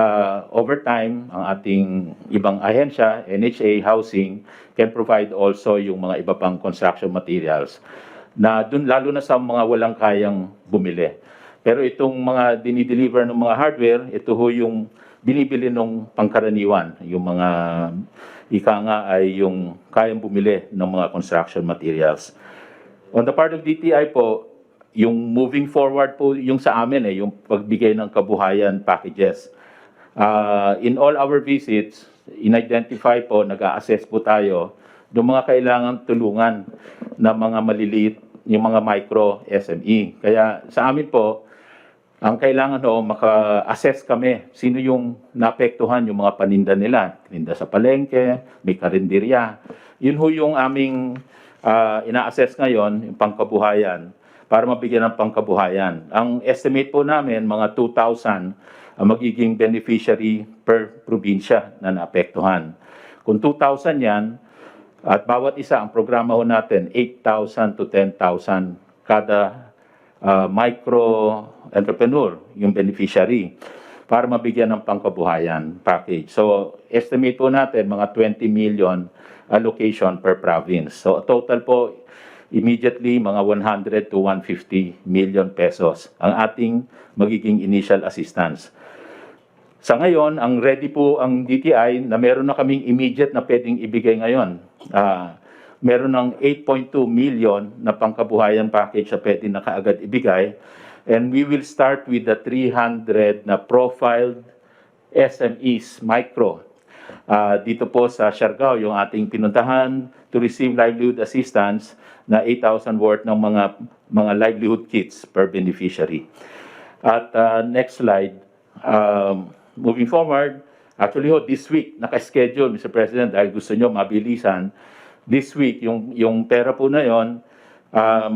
over time, ang ating ibang ahensya, NHA, Housing, can provide also yung mga iba pang construction materials na dun, lalo na sa mga walang kayang bumili. Pero itong mga dinideliver ng mga hardware, ito ho yung binibili ng pangkaraniwan. Yung mga ika nga ay yung kayang bumili ng mga construction materials. On the part of DTI po, yung moving forward po yung sa amin yung pagbigay ng kabuhayan packages. In all our visits, in-identify po, nag-a-assess po tayo ng mga kailangan tulungan na mga maliliit, yung mga micro SME. Kaya sa amin po, ang kailangan maka-assess kami sino yung naapektuhan yung mga paninda nila. Paninda sa palengke, may karinderya. Yun ho yung aming ina-assess ngayon, yung pangkabuhayan, para mabigyan ng pangkabuhayan. Ang estimate po namin, mga 2,000 ang magiging beneficiary per probinsya na naapektuhan. Kung 2,000 yan, at bawat isa, ang programa ho natin, 8,000 to 10,000 kada micro-entrepreneur, yung beneficiary, para mabigyan ng pangkabuhayan package. So, estimate po natin, mga 20 million allocation per province. So, total po, immediately, mga 100 to 150 million pesos ang ating magiging initial assistance. Sa ngayon, ang ready po ang DTI na meron na kaming immediate na pwedeng ibigay ngayon. Meron ng 8.2 million na pangkabuhayan package na pwede na kaagad ibigay. And we will start with the 300 na profiled SMEs, micro. Dito po sa Siargao, yung ating pinuntahan to receive livelihood assistance na 8,000 worth ng mga livelihood kits per beneficiary. At next slide. Moving forward, actually this week, naka-schedule, Mr. President, dahil gusto nyo mabilisan, this week, yung pera po na yon,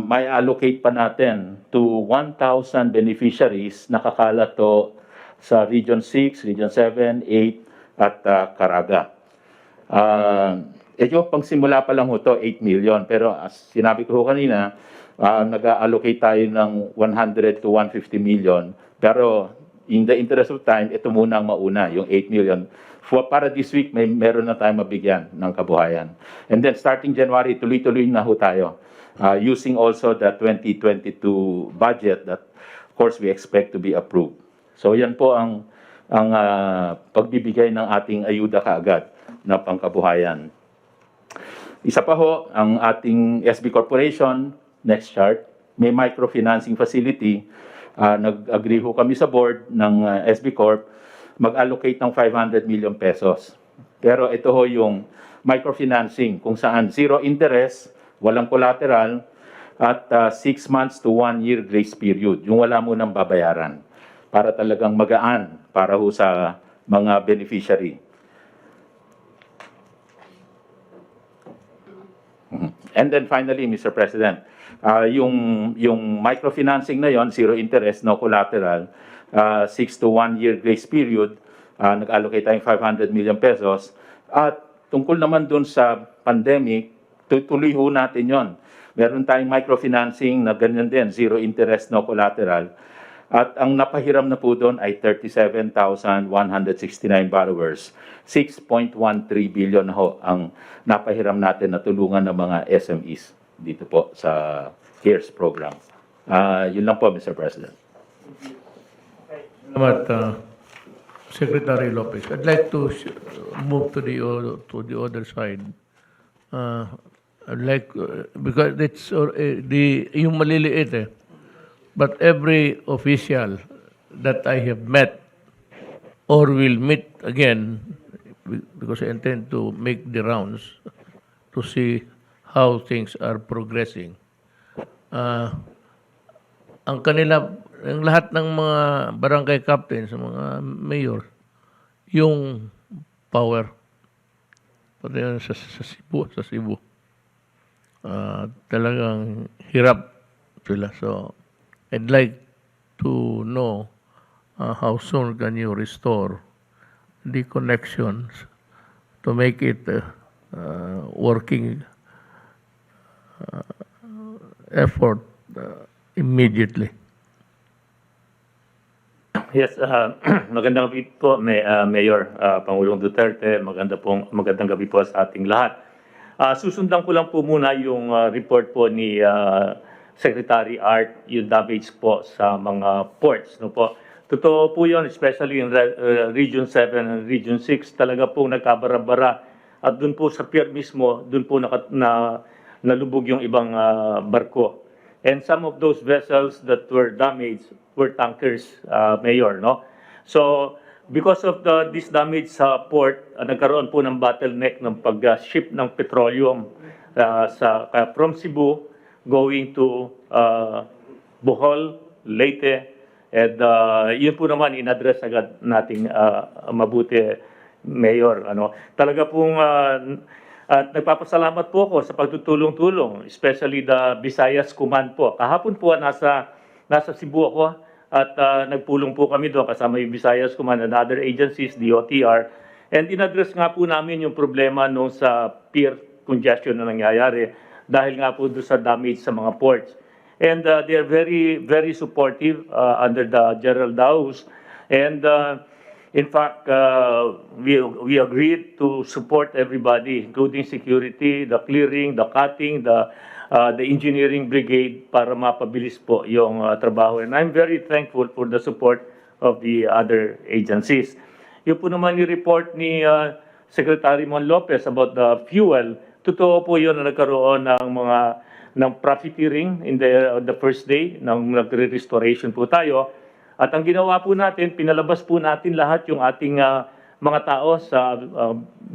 may allocate pa natin to 1,000 beneficiaries nakakalat to sa Region 6, Region 7, 8, at Caraga. Ito, pang simula pa lang ho to, 8 million. Pero as sinabi ko kanina, nag-allocate tayo ng 100 to 150 million. Pero in the interest of time, ito muna ang mauna, yung 8 million. para this week, meron na tayong mabigyan ng kabuhayan. And then starting January, tuloy-tuloy na ho tayo. Using also the 2022 budget that, of course, we expect to be approved. So yan po ang pagbibigay ng ating ayuda kaagad na pangkabuhayan. Isa pa ho, ang ating SB Corporation, next chart, may microfinancing facility. Nag-agree ho kami sa board ng SB Corp mag-allocate ng 500 million pesos. Pero ito ho yung microfinancing kung saan zero interest, walang collateral, at 6 months to 1 year grace period, yung wala mo nang babayaran para talagang magaan para ho sa mga beneficiary. And then finally, Mr. President, yung microfinancing na yon, zero interest, no collateral, 6 to 1 year grace period, nag-allocate tayong 500 million pesos. At tungkol naman dun sa pandemic, tutuloy ho natin yon. Meron tayong microfinancing na ganyan din, zero interest, no collateral. At ang napahiram na po doon ay 37,169 borrowers. 6.13 billion ho ang napahiram natin na tulungan ng mga SMEs dito po sa CARES program. Yun lang po, Mr. President. Salamat, Secretary Lopez. I'd like to move to the other side. I'd like, because it's yung maliliit eh. But every official that I have met or will meet again, because I intend to make the rounds to see how things are progressing. Ang lahat ng mga barangay captains, mga mayor, yung power, pati yun sa Cebu, talagang hirap sila. So, I'd like to know how soon can you restore the connections to make it working effort immediately. Yes, magandang gabi po, Mayor Pangulong Duterte. Magandang gabi po sa ating lahat. Susundan ko lang po muna yung report po ni Secretary Art, yung damage po sa mga ports. No po. Totoo po yun, especially in Region 7 and Region 6, talaga po nagkabara-bara. At dun po sa pier mismo, dun po nalubog yung ibang barko. And some of those vessels that were damaged were tankers, Mayor. No? So, because of this damage sa port, nagkaroon po ng bottleneck ng pag-ship ng petroleum from Cebu going to Bohol, Leyte, and yun po naman in-address agad nating mabuti, Mayor. Talaga pong at nagpapasalamat po ako sa pagtutulong-tulong, especially the Visayas Command po. Kahapon po nasa Cebu ako at nagpulong po kami doon kasama yung Visayas Command and other agencies, DOTR, and in-address nga po namin yung problema nung sa pier congestion na nangyayari dahil nga po doon sa damage sa mga ports. And they are very, very supportive under the General Daus. And in fact, we agreed to support everybody, including security, the clearing, the cutting, the engineering brigade para mapabilis po yung trabaho. And I'm very thankful for the support of the other agencies. Yung po naman yung report ni Secretary Mon Lopez about the fuel, totoo po yun na nagkaroon ng profiteering in the first day ng nagre-restoration po tayo. At ang ginawa po natin, pinalabas po natin lahat yung ating mga tao sa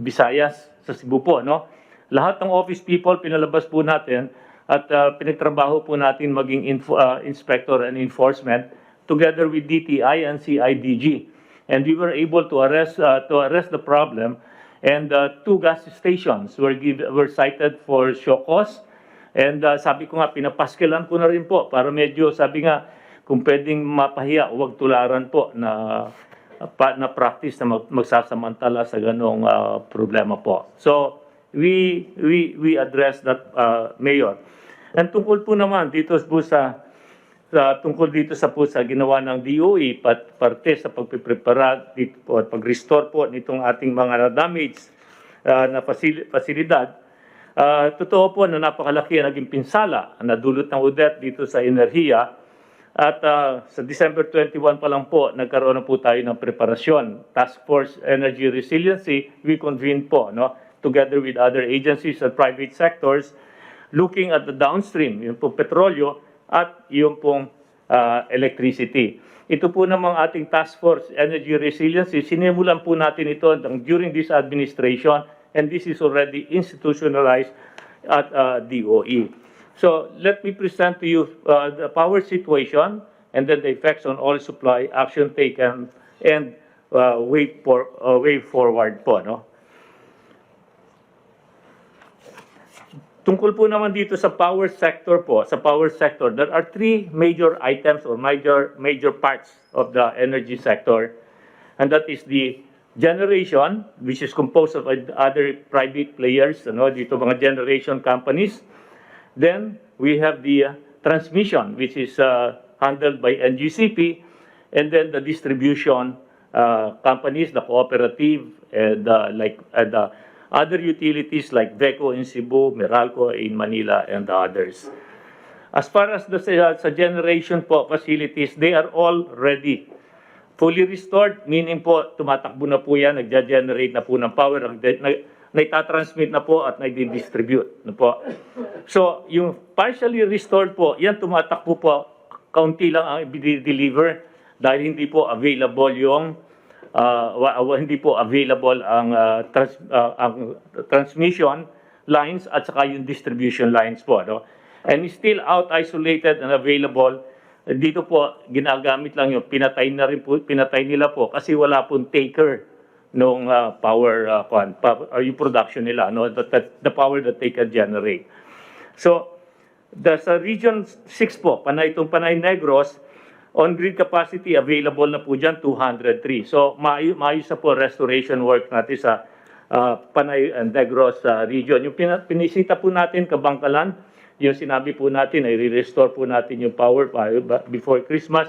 Visayas, sa Cebu po. No? Lahat ng office people, pinalabas po natin at pinagtrabaho po natin maging inspector and enforcement together with DTI and CIDG. And we were able to arrest the problem. And 2 gas stations were cited for show cause. And sabi ko nga, pinapaskelan ko na rin po para medyo, sabi nga, kung pwedeng mapahiya, huwag tularan po na practice na magsasamantala sa ganong problema po. So, we address that, Mayor. And tungkol po naman dito po sa tungkol dito sa ginawa ng DOE, parte sa pagpiprepara dito po at pag-restore po nitong ating mga damaged na pasilidad. Totoo po na napakalaki ang naging pinsala na dulot ng UDET dito sa enerhiya. At sa December 21 pa lang po, nagkaroon na po tayo ng preparasyon. Task Force Energy Resiliency, we convened po, together with other agencies and private sectors, looking at the downstream, yung pong petrolyo at yung pong electricity. Ito po namang ating Task Force Energy Resiliency, sinimulan po natin ito during this administration, and this is already institutionalized at DOE. So let me present to you the power situation and then the effects on oil supply, action taken, and way forward po. Tungkol po naman dito sa power sector po, there are three major items or major parts of the energy sector, and that is the generation, which is composed of other private players, dito mga generation companies. Then we have the transmission, which is handled by NGCP, and then the distribution companies, the cooperative, and the other utilities like VECO in Cebu, Meralco in Manila, and the others. As far as the sa generation po facilities, they are all ready. Fully restored, meaning po tumatakbo na po yan, nagja-generate na po ng power, naitatransmit na po at nagdi-distribute na po. So, yung partially restored po, yan tumatakbo po, kaunti lang ang i-deliver dahil hindi po available yung ang transmission lines at saka yung distribution lines po. And still out isolated and available, dito po ginagamit lang yung pinatay nila po kasi wala pong taker nung power yung production nila, the power that they can generate. So sa region 6 po, Panay Negros, on-grid capacity available na po dyan 203. So maayos na po restoration work natin sa Panay and Negros region. Yung pinisita po natin Kabangkalan, yung sinabi po natin ay re-restore po natin yung power before Christmas.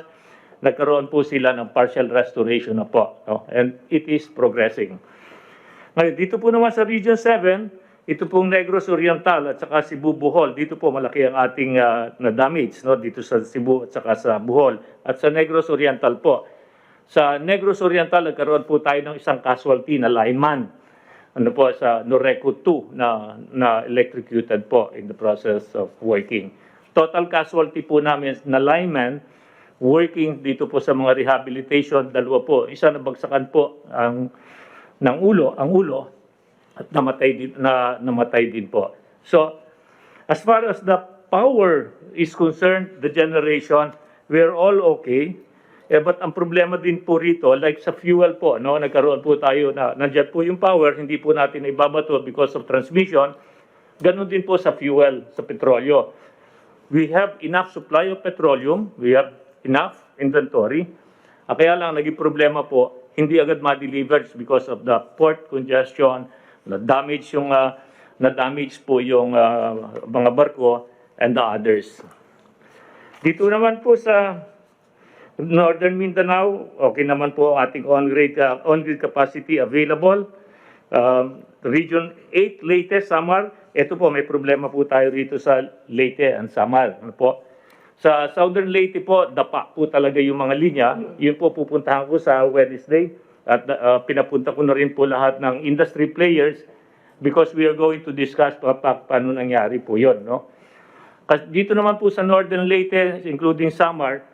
Nagkaroon po sila ng partial restoration na po, and it is progressing. Ngayon, dito po naman sa Region 7, ito pong Negros Oriental at saka Cebu Bohol, dito po malaki ang ating na-damage, dito sa Cebu at saka sa Bohol. At sa Negros Oriental po, sa Negros Oriental, nagkaroon po tayo ng isang casualty na lineman. Sa Noreco 2 na electrocuted po in the process of working. Total casualty po namin na lineman, working dito po sa mga rehabilitation, dalawa po. Isa nabagsakan po ang ulo at namatay din po. So, as far as the power is concerned, the generation, we're all okay. But ang problema din po rito, like sa fuel po, nagkaroon po tayo na nandiyan po yung power, hindi po natin ibabato because of transmission. Ganun din po sa fuel, sa petrolyo. We have enough supply of petroleum, we have enough inventory. Kaya lang naging problema po, hindi agad ma-deliver because of the port congestion, na-damage po yung mga barko and the others. Dito naman po sa Northern Mindanao, okay naman po ating on-grid capacity available. Region 8, Leyte, Samar, ito po may problema po tayo rito sa Leyte and Samar. Sa Southern Leyte po, dapa po talaga yung mga linya. Yun po pupuntahan ko sa Wednesday at pinapunta ko na rin po lahat ng industry players because we are going to discuss paano nangyari po yun. Dito naman po sa Northern Leyte, including Samar,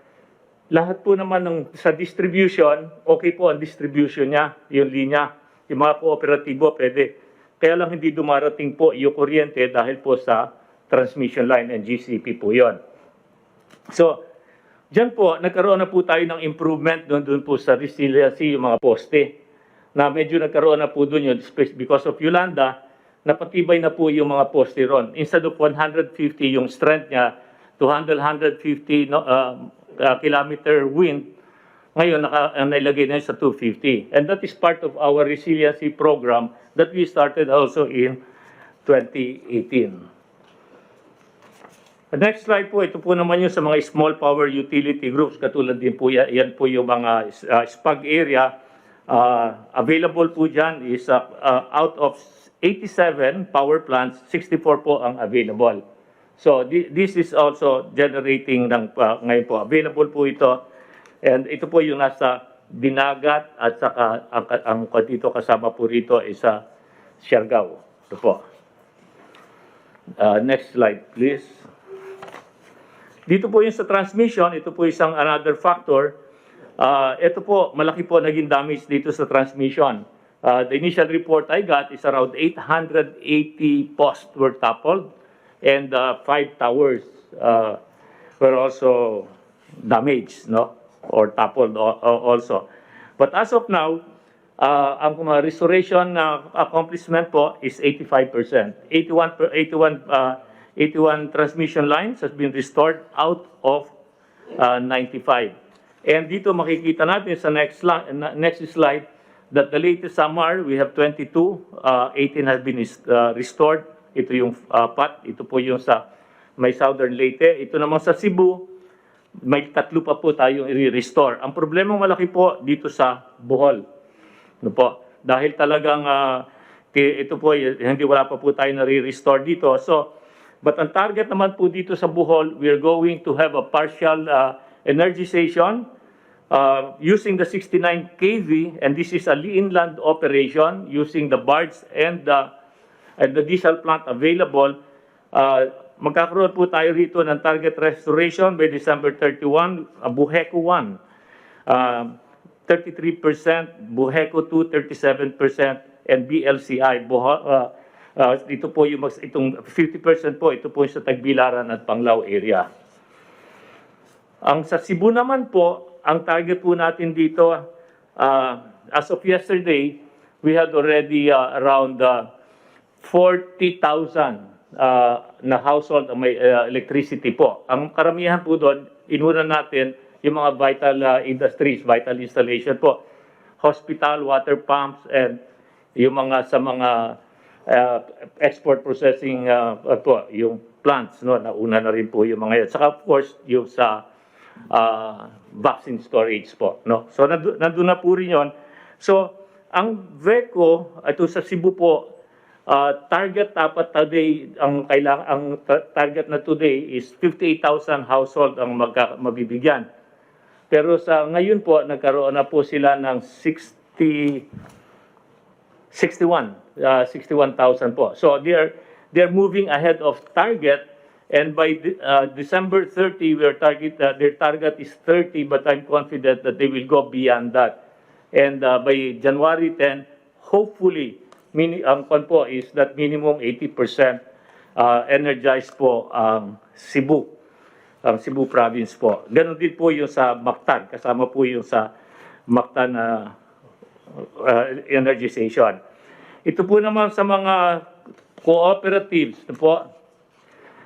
lahat po naman sa distribution, okay po ang distribution niya, yung linya. Yung mga kooperatibo, pwede. Kaya lang hindi dumarating po yung kuryente dahil po sa transmission line and GCP po yon. So, dyan po, nagkaroon na po tayo ng improvement doon po sa resiliency, yung mga poste. Na medyo nagkaroon na po doon yun, because of Yolanda, napatibay na po yung mga poste ron. Instead of 150 yung strength niya, to handle 150 kilometer wind, ngayon nailagay na sa 250. And that is part of our resiliency program that we started also in 2018. Next slide po, ito po naman yung sa mga small power utility groups, katulad din po yan po yung mga SPAG area. Available po dyan is out of 87 power plants, 64 po ang available. So this is also generating ngayon po. Available po ito. And ito po yung nasa Dinagat at saka ang dito kasama po rito is sa Siargao. Ito po. Next slide, please. Dito po yung sa transmission, ito po isang another factor. Ito po, malaki po naging damage dito sa transmission. The initial report I got is around 880 posts were toppled and 5 towers were also damaged, no? Or toppled also. But as of now, ang restoration accomplishment po is 85%. 81 transmission lines has been restored out of 95. And dito makikita natin sa next slide that the latest SAMR, we have 22, 18 has been restored. Ito yung PAT, ito po yung sa may Southern Leyte. Ito naman sa Cebu, may 3 pa po tayong i-restore. Ang problema malaki po dito sa Bohol. No po? Dahil talagang ito po, hindi wala pa po tayo na-restore dito. So, but ang target naman po dito sa Bohol, we are going to have a partial energization using the 69 kV, and this is a inland operation using the barge and the diesel plant available. Magkakaroon po tayo rito ng target restoration by December 31, Buheco 1, 33%, Buheco 2, 37%, and BLCI. Ito po yung itong 50% po, ito po yung sa Tagbilaran at Panglao area. Ang sa Cebu naman po, ang target po natin dito, as of yesterday, we had already around 40,000 na household may electricity po. Ang karamihan po doon, inuna natin yung mga vital industries, vital installation po. Hospital, water pumps, and yung mga sa mga export processing po, yung plants, no, nauna na rin po yung mga yan. Saka of course, yung sa vaccine storage po, no. So nandun na po rin yon. So ang VECO, ito sa Cebu po, target dapat today, ang target na today is 58,000 household ang mabibigyan. Pero sa ngayon po, nagkaroon na po sila ng 61,000 po. So they're moving ahead of target, and by December 30, their target is 30, but I'm confident that they will go beyond that. And by January 10, hopefully, ang kon po is that minimum 80% energized po ang Cebu province po. Ganon din po yung sa Mactan, kasama po yung sa Mactan energization. Ito po naman sa mga cooperatives po.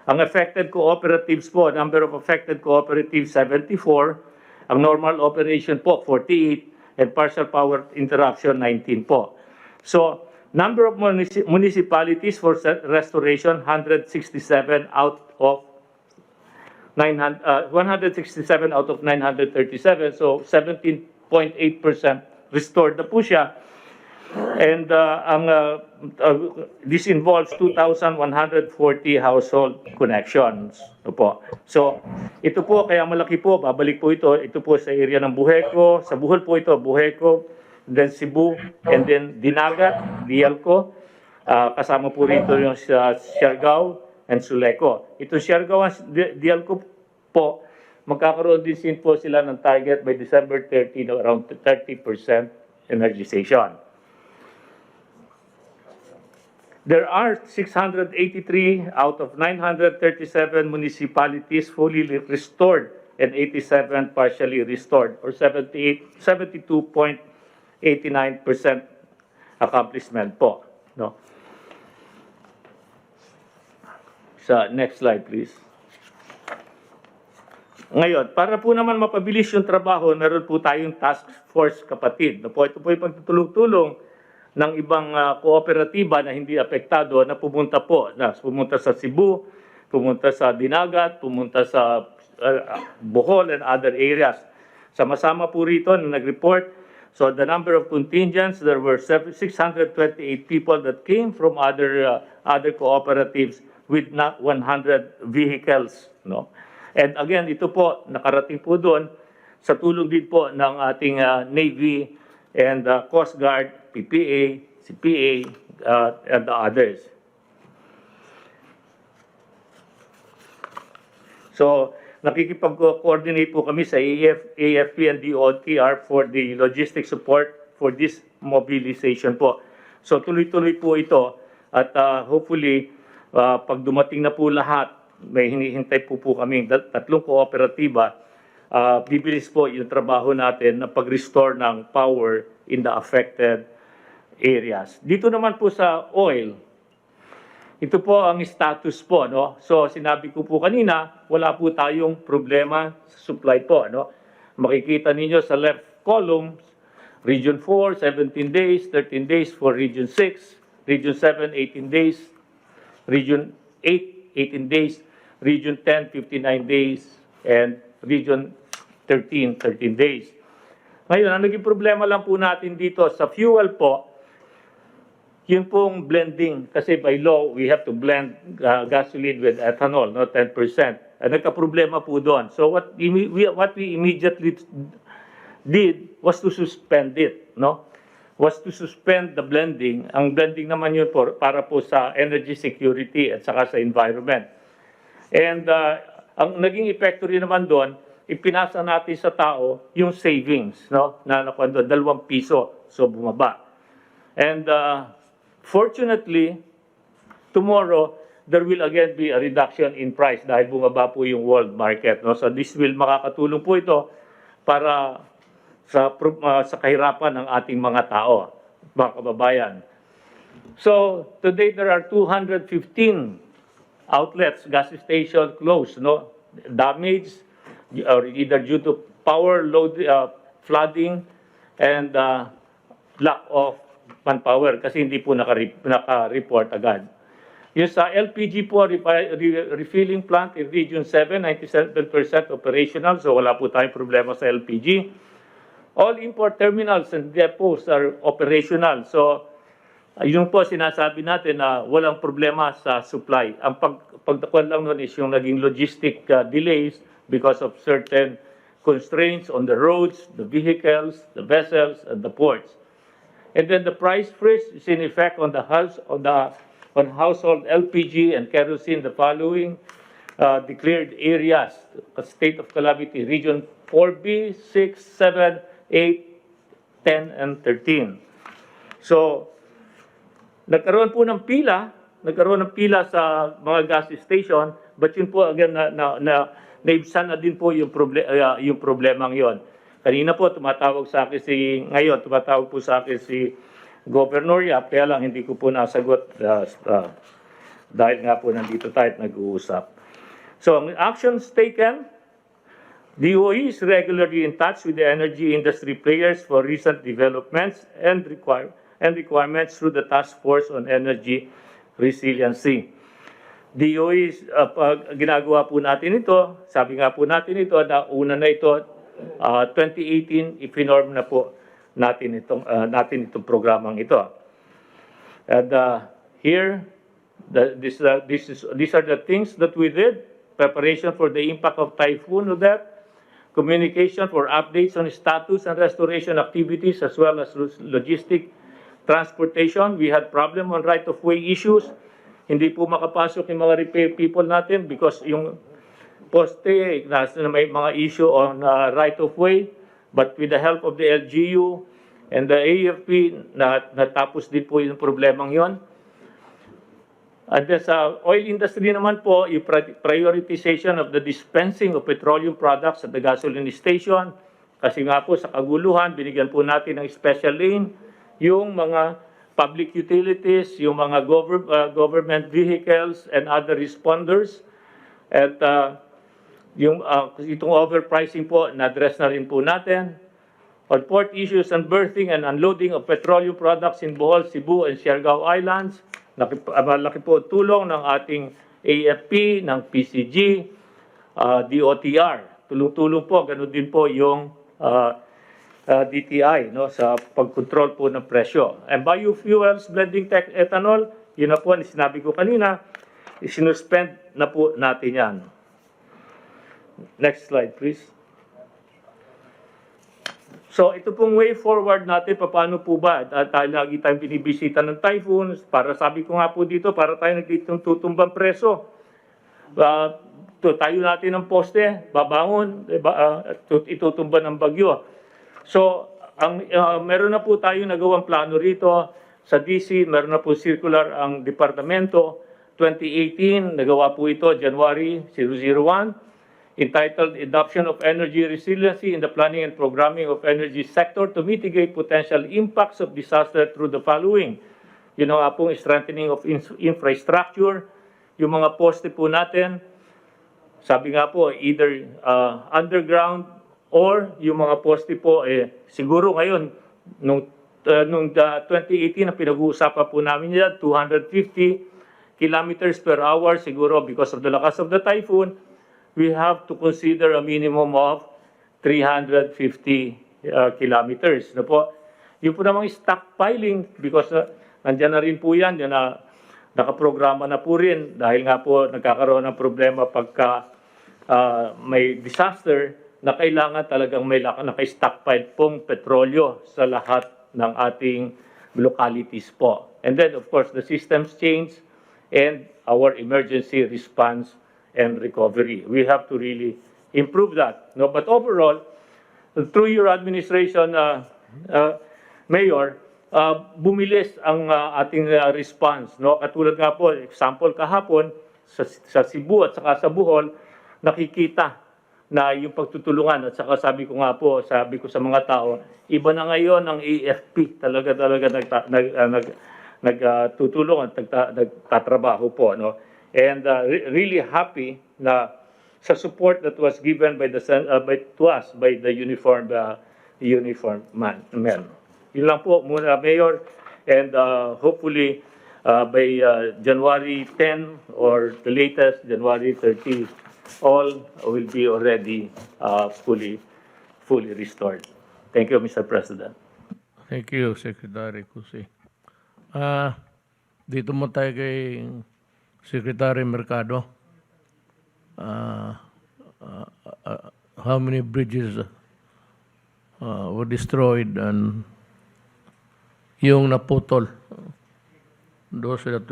Ang affected cooperatives po, number of affected cooperatives 74, ang normal operation po 48, and partial power interruption 19 po. So, number of municipalities for restoration, 167 out of 937, so 17.8% restored na po siya. And this involves 2,140 household connections. Ito po. So, ito po, kaya malaki po, babalik po ito po sa area ng Buheco, sa Bohol po ito, Buheco, then Cebu, and then Dinagat, Dialco, kasama po rito yung sa Siargao and Suleco. Ito Siargao at Dialco po, magkakaroon din po sila ng target by December 30 na around 30% energization. There are 683 out of 937 municipalities fully restored and 87 partially restored, or 72.89% accomplishment po. No? Sa next slide, please. Ngayon, para po naman mapabilis yung trabaho, meron po tayong task force kapatid. No po, ito po yung pagtutulong-tulong ng ibang kooperatiba na hindi apektado na pumunta sa Cebu, pumunta sa Dinagat, pumunta sa Bohol and other areas. Sama-sama po rito na nag-report. So the number of contingents, there were 628 people that came from other cooperatives with not 100 vehicles. No? And again, ito po, nakarating po doon sa tulong din po ng ating Navy and Coast Guard, PPA, CPA, and the others. So, nakikipag-coordinate po kami sa AFP and DOTR for the logistic support for this mobilization po. So, tuloy-tuloy po ito at hopefully, pag dumating na po lahat, may hinihintay po kami tatlong kooperatiba, bibilis po yung trabaho natin na pag-restore ng power in the affected areas. Dito naman po sa oil, ito po ang status po, no? So, sinabi ko po kanina, wala po tayong problema sa supply po, no? Makikita ninyo sa left column, Region 4, 17 days, 13 days for Region 6, Region 7, 18 days, Region 8, 18 days, Region 10, 59 days, and Region 13, 13 days. Ngayon, ang naging problema lang po natin dito sa fuel po, yun pong blending. Kasi by law, we have to blend gasoline with ethanol, no, 10%. Nagka-problema po doon. So what we immediately did was to suspend it, no? Was to suspend the blending. Ang blending naman yun para po sa energy security at saka sa environment. And ang naging epekto rin naman doon, ipinasa natin sa tao yung savings, no? Na nakuha doon, 2 piso. So bumaba. And fortunately, tomorrow, there will again be a reduction in price dahil bumaba po yung world market. No? So this will makakatulong po ito para sa kahirapan ng ating mga tao, mga kababayan. So today there are 215 outlets, gas station closed, no? Damaged, or either due to power load, flooding, and lack of manpower kasi hindi po naka-report agad. Yung sa LPG po, refilling plant in Region 7, 97% operational, so wala po tayong problema sa LPG. All import terminals and depots are operational, so yun po sinasabi natin na walang problema sa supply. Ang pagtakuan lang nun is yung naging logistic delays because of certain constraints on the roads, the vehicles, the vessels, and the ports. And then the price freeze is in effect on household LPG and kerosene, the following declared areas, a state of calamity, Region 4B, 6, 7, 8, 10, and 13. So, nagkaroon ng pila sa mga gas station, but yun po again naibsan na din po yung problemang yon. Kanina po tumatawag po sa akin si Governor Yap, kaya lang hindi ko po nasagot dahil nga po nandito tayo at nag-uusap. So, ang actions taken, DOE is regularly in touch with the energy industry players for recent developments and requirements through the Task Force on Energy Resiliency. DOE, ginagawa po natin ito, sabi nga po natin ito, na una na ito, 2018, ipinorm na po natin itong programang ito. And here, these are the things that we did. Preparation for the impact of Typhoon Odette, communication for updates on status and restoration activities, as well as logistic transportation. We had problem on right-of-way issues. Hindi po makapasok yung mga repair people natin because yung poste, may mga issue on right-of-way, but with the help of the LGU and the AFP, natapos din po yung problemang yon. At sa oil industry naman po, yung prioritization of the dispensing of petroleum products at the gasoline station, kasi nga po sa kaguluhan, binigyan po natin ng special lane, yung mga public utilities, yung mga government vehicles and other responders, at itong overpricing po, na-address na rin po natin. On port issues and berthing and unloading of petroleum products in Bohol, Cebu, and Siargao Islands, malaki po tulong ng ating AFP, ng PCG, DOTR. Tulong-tulong po, ganun din po yung DTI, no, sa pagkontrol po ng presyo. And biofuels, blending tech ethanol, yun na po ang sinabi ko kanina, isinuspend na po natin yan. Next slide, please. So, ito pong way forward natin, paano po ba? Lagi tayong binibisita ng typhoons, para sabi ko nga po dito, para tayo nagtutumbang preso. Tayo natin ng poste, babangon, itutumba ng bagyo. So, meron na po tayo nagawang plano rito sa DC, meron na po circular ang departamento. 2018, nagawa po ito January 001. Entitled Adoption of Energy Resiliency in the Planning and Programming of Energy Sector to Mitigate Potential Impacts of Disaster through the following. Yun nga pong strengthening of infrastructure, yung mga poste po natin, sabi nga po, either underground or yung mga poste po, siguro ngayon, nung 2018 na pinag-uusapan po namin yan, 250 kilometers per hour, siguro because of the lakas of the typhoon, we have to consider a minimum of 350 kilometers. No po? Yung po namang stockpiling, because nandyan na rin po yan, yun na nakaprograma na po rin, dahil nga po nagkakaroon ng problema pagka may disaster, na kailangan talagang may naka-stockpile pong petrolyo sa lahat ng ating localities po. And then, of course, the systems change and our emergency response and recovery. We have to really improve that. No, but overall, through your administration, Mayor, bumilis ang ating response. No, katulad nga po, example kahapon sa Cebu at saka sa Bohol, nakikita na yung pagtutulungan at saka sabi ko sa mga tao, iba na ngayon ang AFP, talaga nagtutulong at nagtatrabaho po, no. And really happy na sa support that was given by to us by the uniformed men. Yun lang po muna, Mayor, and hopefully by January 10 or the latest January 30, all will be already fully restored. Thank you, Mr. President. Thank you, Secretary Cusi. Dito mo tayo kay Secretary Mercado. How many bridges were destroyed and yung naputol? Those that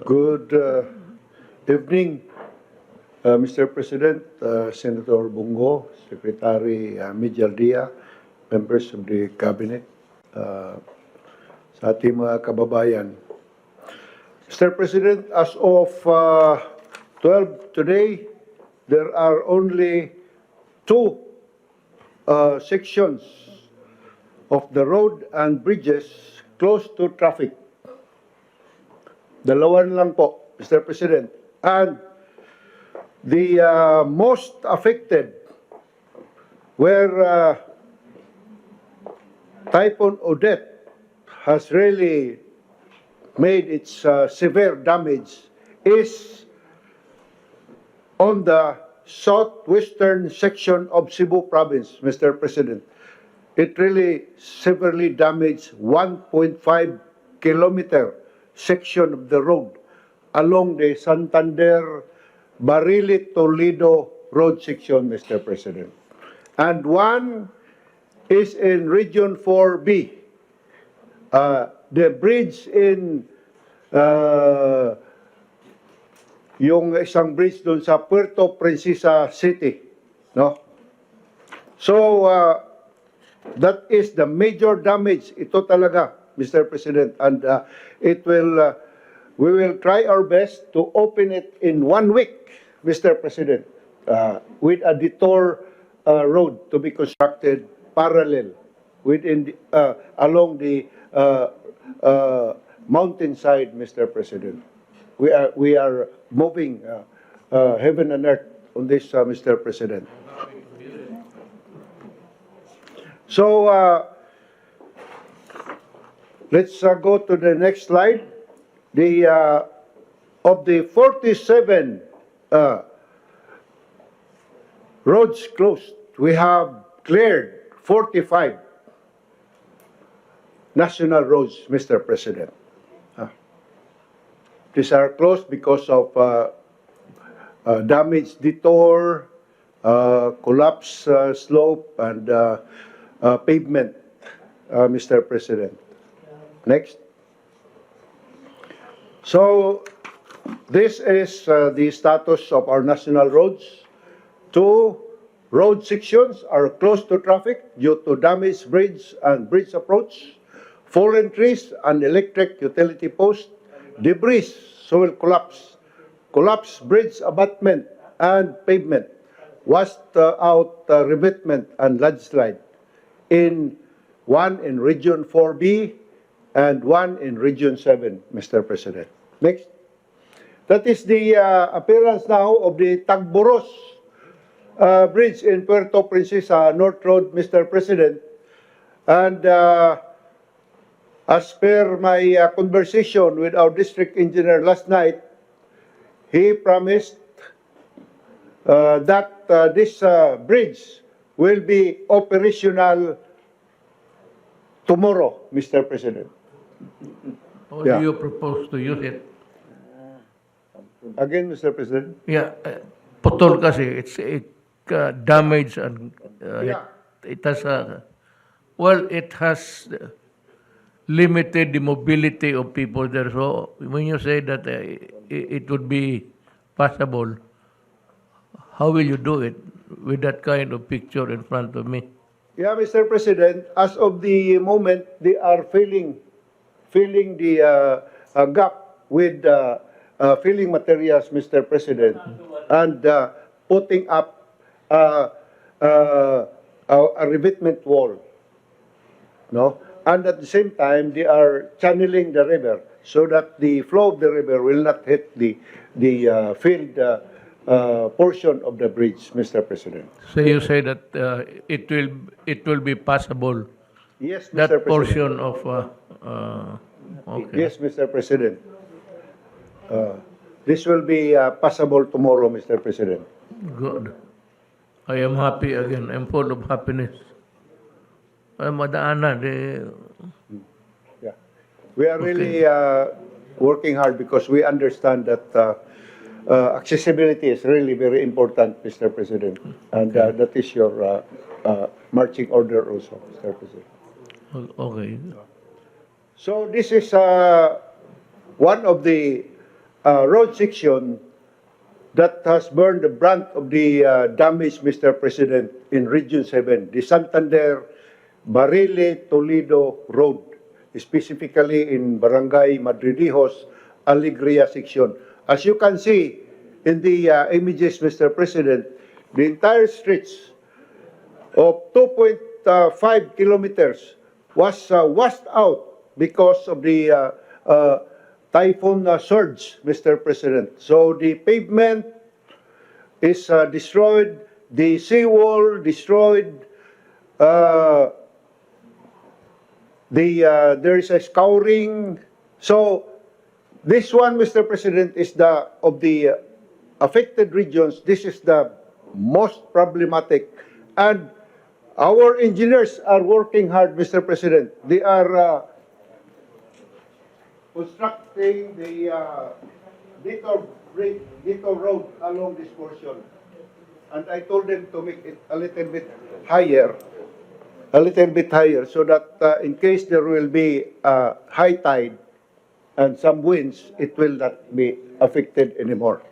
Good evening, Mr. President, Senator Bungo, Secretary Mijaldia, members of the Cabinet, sa ating mga kababayan. Mr. President, as of 12 today, there are only 2 sections of the road and bridges close to traffic. Dalawan lang po, Mr. President. And the most affected where Typhoon Odette has really made its severe damage is on the southwestern section of Cebu province, Mr. President. It really severely damaged 1.5 kilometer section of the road along the Santander Barili-Toledo road section, Mr. President. And one is in Region 4B. The bridge in yung isang bridge doon sa Puerto Princesa City, no? So that is the major damage. Ito talaga, Mr. President, and we will try our best to open it in 1 week, Mr. President, with a detour road to be constructed parallel within along the mountainside, Mr. President. We are moving heaven and earth on this, Mr. President. So let's go to the next slide. The of the 47 roads closed, we have cleared 45 national roads, Mr. President. These are closed because of damaged detour, collapsed slope, and pavement, Mr. President. Next. So, this is the status of our national roads. 2 road sections are closed to traffic due to damaged bridge and bridge approach, fallen trees and electric utility posts, debris, soil collapse, collapsed bridge abutment and pavement, washed out revetment and landslide. One in Region 4B and one in Region 7, Mr. President. Next. That is the appearance now of the Tagboros Bridge in Puerto Princesa, North Road, Mr. President. And as per my conversation with our district engineer last night, he promised that this bridge will be operational tomorrow, Mr. President. How do you propose to use it? Again, Mr. President? Yeah, putol kasi, it's damaged and Yeah. it has it has limited the mobility of people there. So when you say that it would be possible, how will you do it with that kind of picture in front of me? Yeah, Mr. President, as of the moment, they are filling the gap with filling materials, Mr. President, and putting up a revetment wall. No? And at the same time, they are channeling the river so that the flow of the river will not hit the filled portion of the bridge, Mr. President. So you say that it will be possible, Yes, Mr. that President. portion of okay. Yes, Mr. President. This will be possible tomorrow, Mr. President. Good. I am happy again. I'm full of happiness. Ay, madaanan. Yeah. We are really working hard because we understand that accessibility is really very important, Mr. President. And that is your marching order also, Mr. President. Okay. So this is one of the road section that has borne the brunt of the damage, Mr. President, in Region 7, the Santander, Barile, Toledo Road, specifically in Barangay Madridijos, Alegria section. As you can see in the images, Mr. President, the entire streets of 2.5 kilometers was washed out because of the typhoon surge, Mr. President. So the pavement is destroyed, the seawall destroyed, there is a scouring. So this one, Mr. President, is of the affected regions. This is the most problematic, and our engineers are working hard, Mr. President. They are constructing the detour road along this portion. And I told them to make it a little bit higher, so that in case there will be high tide and some winds, it will not be affected anymore.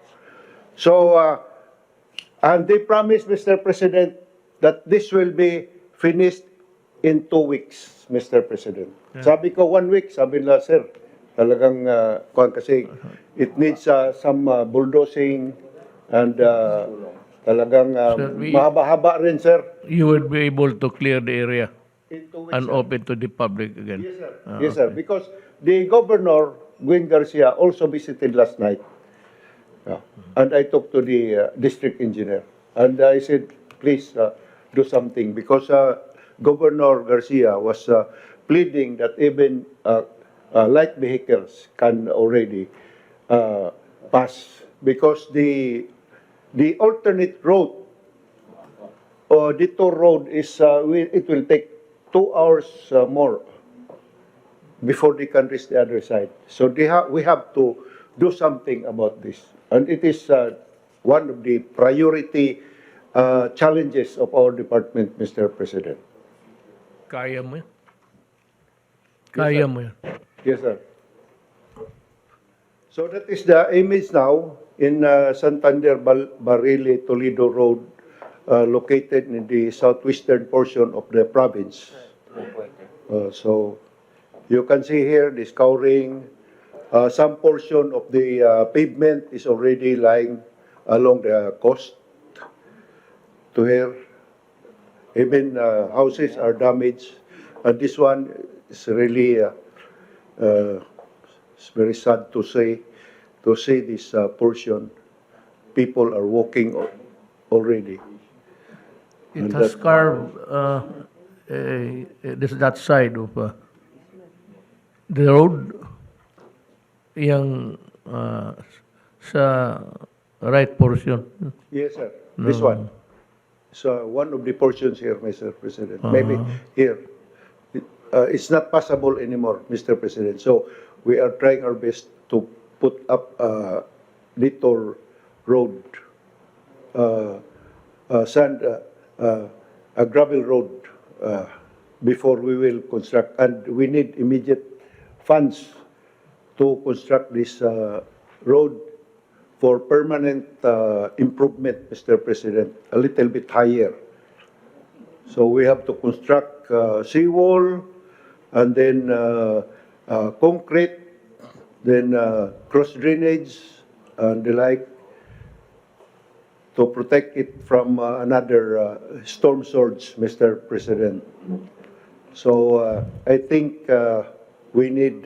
So, and they promised, Mr. President, that this will be finished in 2 weeks, Mr. President. Yeah. Sabi ko 1 week, sabi nila, sir, talagang kasi it needs some bulldozing and talagang mahaba-haba rin, sir. You would be able to clear the area In 2 weeks, and sir. open to the public again. Yes, sir. Yes, sir. Because the governor, Gwen Garcia, also visited last night. Yeah. And I talked to the district engineer. And I said, please do something. Because Governor Garcia was pleading that even light vehicles can already pass because the alternate road or detour road is it will take 2 hours more before they can reach the other side. So we have to do something about this, and it is one of the priority challenges of our department, Mr. President. Kaya mo yan. Kaya mo yan. Yes, sir. So that is the image now in Santander Barile Toledo Road, located in the southwestern portion of the province. So you can see here the scouring. Some portion of the pavement is already lying along the coast to here. Even houses are damaged. And this one is really it's very sad to see this portion. People are walking already. It has carved that side of the road, yung sa right portion. Yes, sir. This one. So one of the portions here, Mr. President. Maybe here. It's not passable anymore, Mr. President. So we are trying our best to put up a detour road, a gravel road before we will construct. And we need immediate funds to construct this road for permanent improvement, Mr. President, a little bit higher. So we have to construct seawall, and then concrete, then cross drainage, and the like, to protect it from another storm surge, Mr. President. So I think we need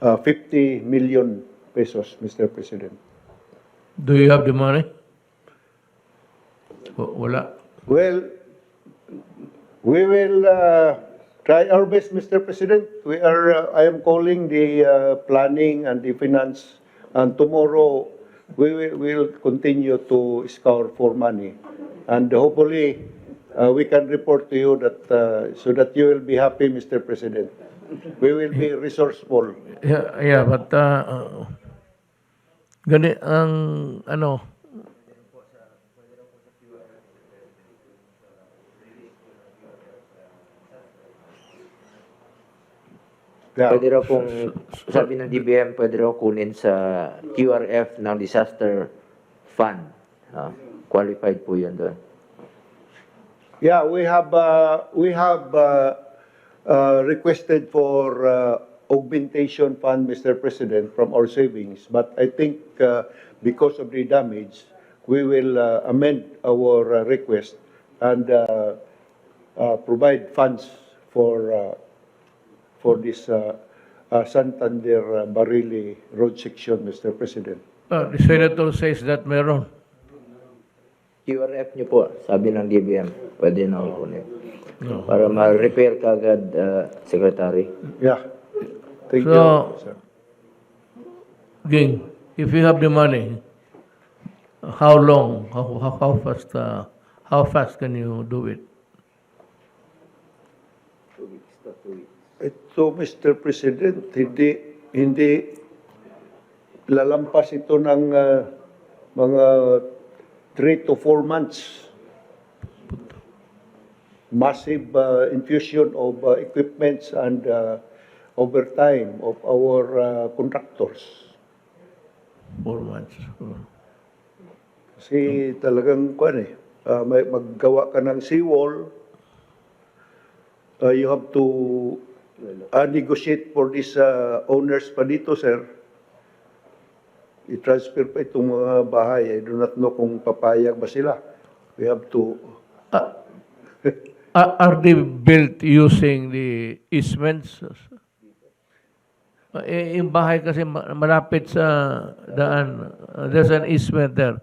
50 million pesos, Mr. President. Do you have the money? Wala. Well, we will try our best, Mr. President. I am calling the planning and the finance, and tomorrow we will continue to scour for money, and hopefully we can report to you that so that you will be happy, Mr. President. We will be resourceful. Yeah, but gani ang Yeah. Pwede raw pong, sabi ng DBM, pwede raw kunin sa QRF ng disaster fund. Qualified po yun doon. Yeah, we have requested for augmentation fund, Mr. President, from our savings. But I think because of the damage, we will amend our request and provide funds for this Santander Barile road section, Mr. President. the senator says that meron. QRF nyo po, sabi ng DBM, pwede na kunin. Para ma-repair kagad, Secretary. Yeah. Thank So, you, sir. Ging, if you have the money, how long, how fast can you do it? Ito, Mr. President, hindi lalampas ito ng mga 3 to 4 months. Massive infusion of equipments and overtime of our contractors. 4 months. Kasi talagang may maggawa ka ng seawall, you have to negotiate for these owners pa dito, sir. I-transfer pa itong mga bahay. I do not know kung papayag ba sila. We have to... Are they built using the easements? Yung bahay kasi malapit sa daan. There's an easement there.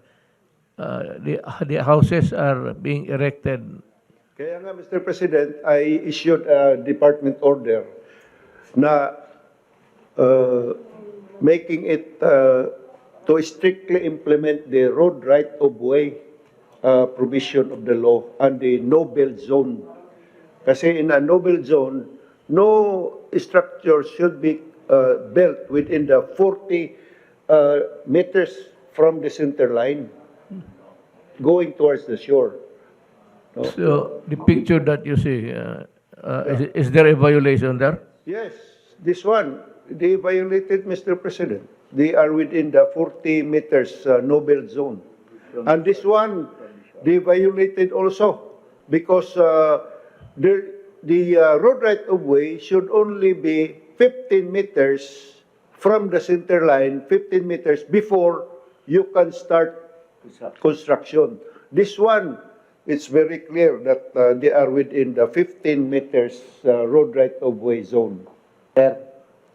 The houses are being erected Kaya nga, Mr. President, I issued a department order na making it to strictly implement the road right-of-way provision of the law and the no-build zone. Kasi in a no-build zone, no structure should be built within the 40 meters from the center line going towards the shore. No? So the picture that you see, is there a violation there? Yes, this one, they violated, Mr. President. They are within the 40 meters no-build zone. And this one, they violated also because the road right-of-way should only be 15 meters from the center line, 15 meters before you can start construction. This one, it's very clear that they are within the 15 meters road right-of-way zone. Sir,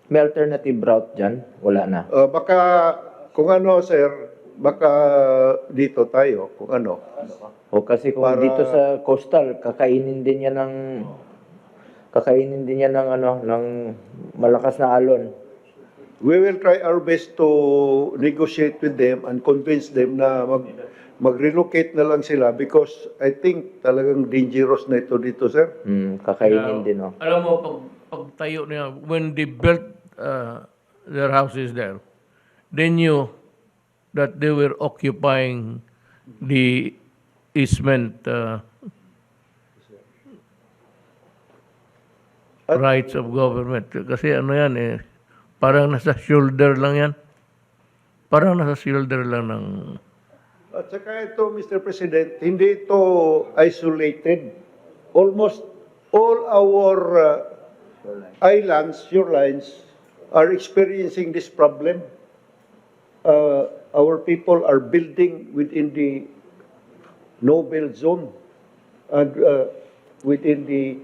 may alternative route dyan? Wala na. Baka, kung ano, sir, baka dito tayo, kung ano. O kasi kung Para- dito sa coastal, kakainin din yan ng ng malakas na alon. We will try our best to negotiate with them and convince them na mag-relocate na lang sila because I think talagang dangerous na ito dito, sir. Kakainin din, oh. Alam mo, pag tayo niya, when they built their houses there, they knew that they were occupying the easement rights of government. Kasi ano yan eh, parang nasa shoulder lang yan. Parang nasa shoulder lang ng... At saka ito, Mr. President, hindi ito isolated. Almost all our islands, shorelines, are experiencing this problem. Our people are building within the no-build zone and within the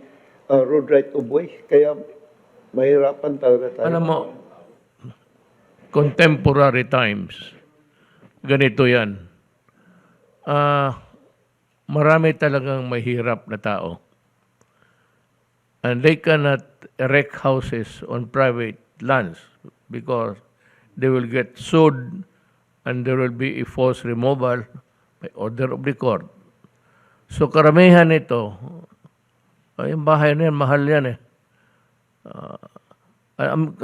road right-of-way. Kaya mahirapan talaga tayo. Alam mo, contemporary times, ganito yan. Marami talagang mahirap na tao. And they cannot erect houses on private lands because they will get sued and there will be a forced removal by order of the court. So karamihan nito, yung bahay na yan, mahal yan eh. Ang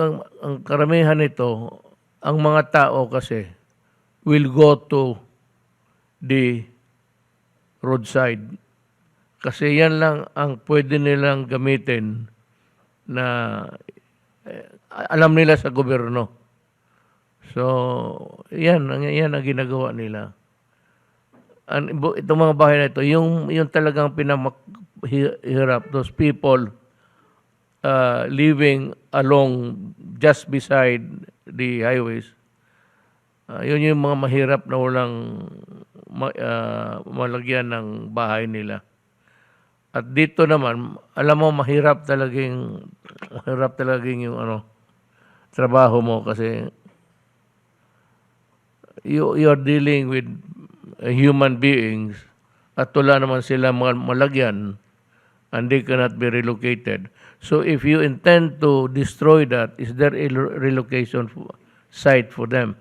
karamihan nito, ang mga tao kasi will go to the roadside. Kasi yan lang ang pwede nilang gamitin na alam nila sa gobyerno. So, yan ang ginagawa nila. Itong mga bahay na ito, yung talagang pinamahirap, those people living along just beside the highways, yun yung mga mahirap na walang malagyan ng bahay nila. At dito naman, alam mo, mahirap talaging yung trabaho mo kasi you are dealing with human beings at wala naman sila malagyan and they cannot be relocated. So if you intend to destroy that, is there a relocation site for them?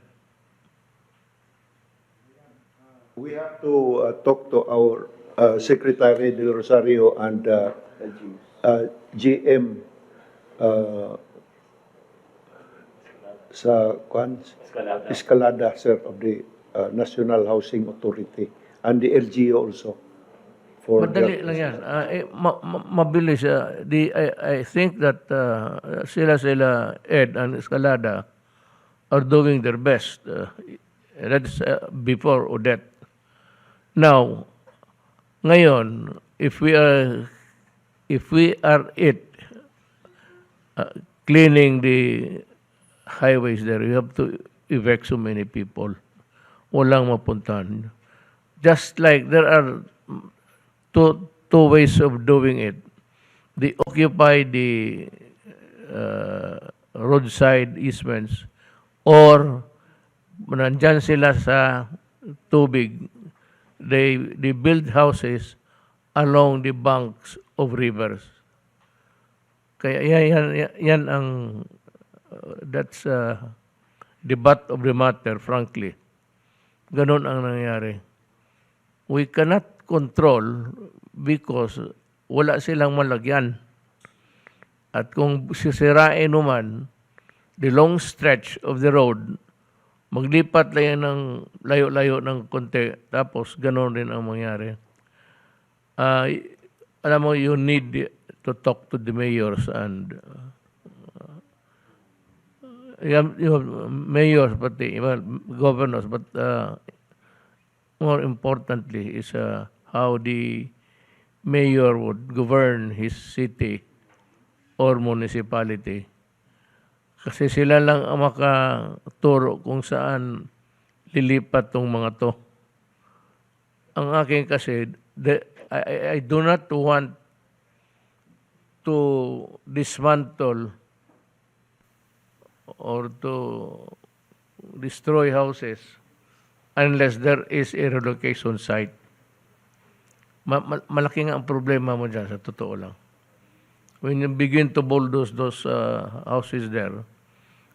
We have to talk to our Secretary Del Rosario and GM sa Escalada, sir, of the National Housing Authority and the LGU also. Madali lang yan. Mabilis. I think that sila Ed and Escalada are doing their best. That's before Odette. Now, ngayon, if we are cleaning the highways there, you have to evict so many people. Walang mapuntahan. Just like there are two ways of doing it. They occupy the roadside easements or nandyan sila sa tubig, they build houses along the banks of rivers. Kaya yan ang that's the butt of the matter, frankly. Ganon ang nangyari. We cannot control because wala silang malagyan. At kung sisirain naman the long stretch of the road, maglipat lang yan ng layo-layo ng konti, tapos ganon din ang mangyari. Alam mo, you need to talk to the mayors and you have mayors, but governors, but more importantly is how the mayor would govern his city or municipality. Kasi sila lang ang makaturo kung saan lilipat tong mga to. Ang akin kasi, I do not want to dismantle or to destroy houses unless there is a relocation site. Malaki nga ang problema mo dyan, sa totoo lang. When you begin to bulldoze those houses there,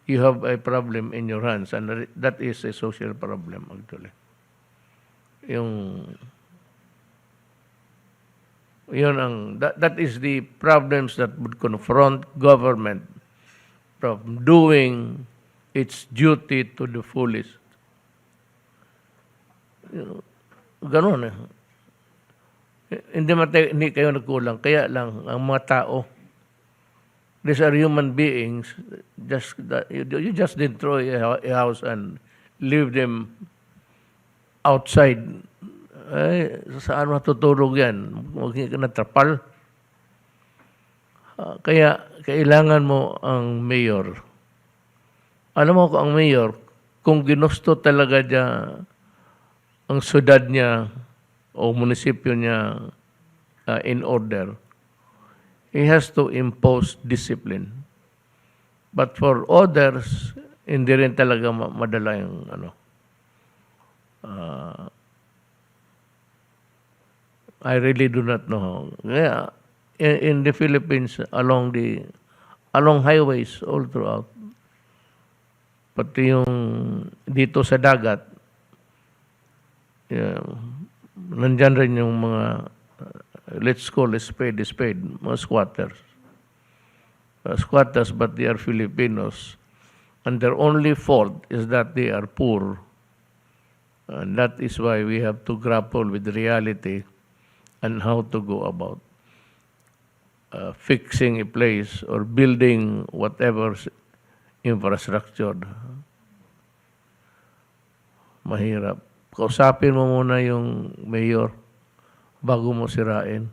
you have a problem in your hands, and that is a social problem actually. That is the problems that would confront government from doing its duty to the fullest. Ganon eh. Hindi kayo nagkulang. Kaya lang, ang mga tao, these are human beings, you just destroy a house and leave them outside. Ay, saan matutulog yan? Huwag ka natrapal. Kaya, kailangan mo ang mayor. Alam mo ko ang mayor, kung ginusto talaga niya ang syudad niya o munisipyo niya in order, he has to impose discipline. But for others, hindi rin talaga madala yung I really do not know. Yeah, in the Philippines, along highways all throughout, pati yung dito sa dagat, nandyan rin yung mga let's call a spade, mga squatters. Squatters, but they are Filipinos. And their only fault is that they are poor. And that is why we have to grapple with reality and how to go about fixing a place or building whatever infrastructure. Mahirap. Kausapin mo muna yung mayor bago mo sirain.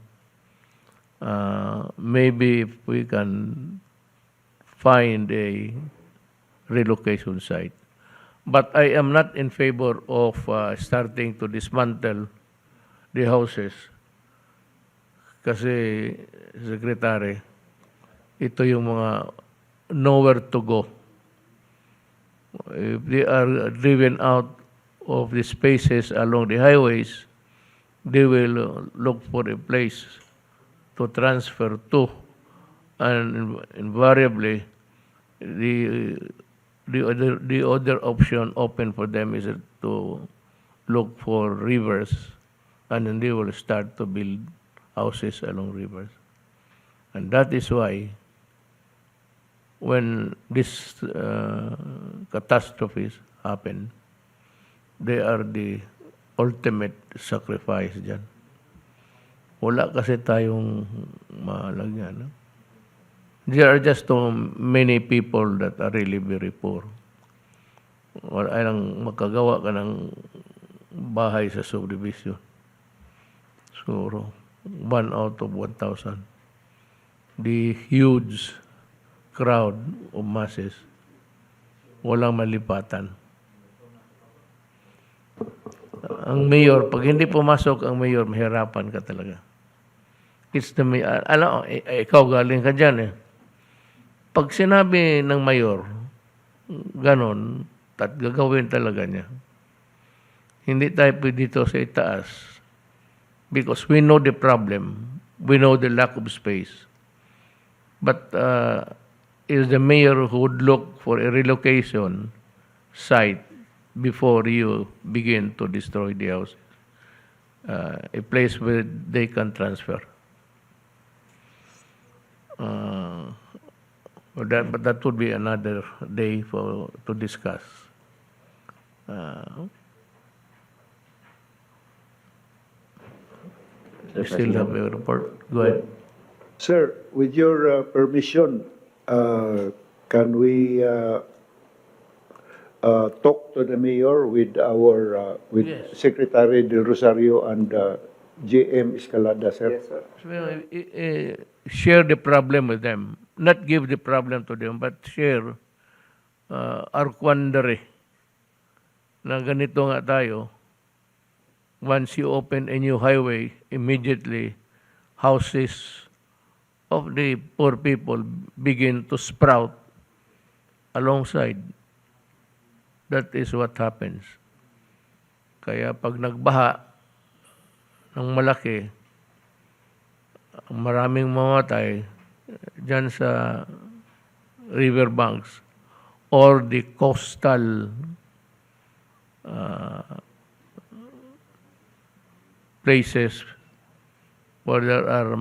Maybe if we can find a relocation site. But I am not in favor of starting to dismantle the houses. Kasi, Secretary, ito yung mga nowhere to go. If they are driven out of the spaces along the highways, they will look for a place to transfer to, and invariably the other option open for them is to look for rivers, and then they will start to build houses along rivers. And that is why when these catastrophes happen, they are the ultimate sacrifice dyan. Wala kasi tayong malagyan. There are just too many people that are really very poor. Wala lang makagawa ka ng bahay sa subdivision. So, 1 out of 1,000. The huge crowd of masses, walang malipatan. Ang mayor, pag hindi pumasok ang mayor, mahirapan ka talaga. It's the mayor. Alam, ikaw galing ka dyan eh. Pag sinabi ng mayor, ganon, at gagawin talaga niya. Hindi tayo pwede dito sa itaas. because we know the problem, we know the lack of space. But is the mayor who would look for a relocation site before you begin to destroy the houses, a place where they can transfer. But that would be another day to discuss. We still have a report. Go ahead. Sir, with your permission, can we talk to the mayor with our Yes. Secretary Del Rosario and JM Escalada, sir? Yes, sir. So, share the problem with them. Not give the problem to them, but share our quandary na ganito nga tayo. Once you open a new highway, immediately houses of the poor people begin to sprout alongside. That is what happens. Kaya pag nagbaha ng malaki, maraming mamatay dyan sa riverbanks or the coastal places where there are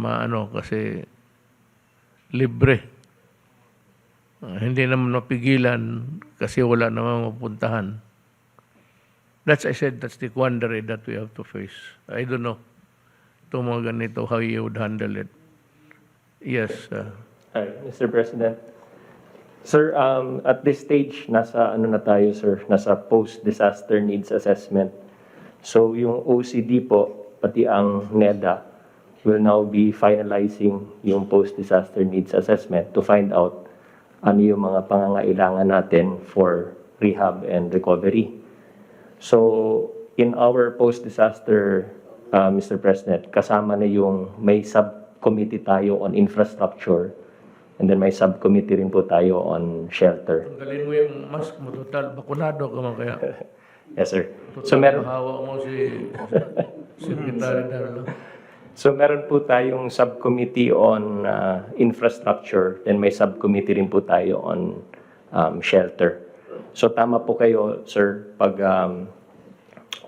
kasi libre. Hindi naman mapigilan kasi wala namang mapuntahan. That's the quandary that we have to face. I don't know itong mga ganito, how you would handle it. Yes. Hi, Mr. President. Sir, at this stage, nasa na tayo, sir? Nasa post-disaster needs assessment. So yung OCD po, pati ang NEDA, will now be finalizing yung post-disaster needs assessment to find out ano yung mga pangangailangan natin for rehab and recovery. So, in our post-disaster, Mr. President, kasama na yung may subcommittee tayo on infrastructure and then may subcommittee rin po tayo on shelter. Tanggalin mo yung mask mo, total. Bakunado ka man kaya. Yes, sir. Total, So, meron... hawa mo si Secretary Darlo. So meron po tayong subcommittee on infrastructure, then may subcommittee rin po tayo on shelter. So tama po kayo, sir, pag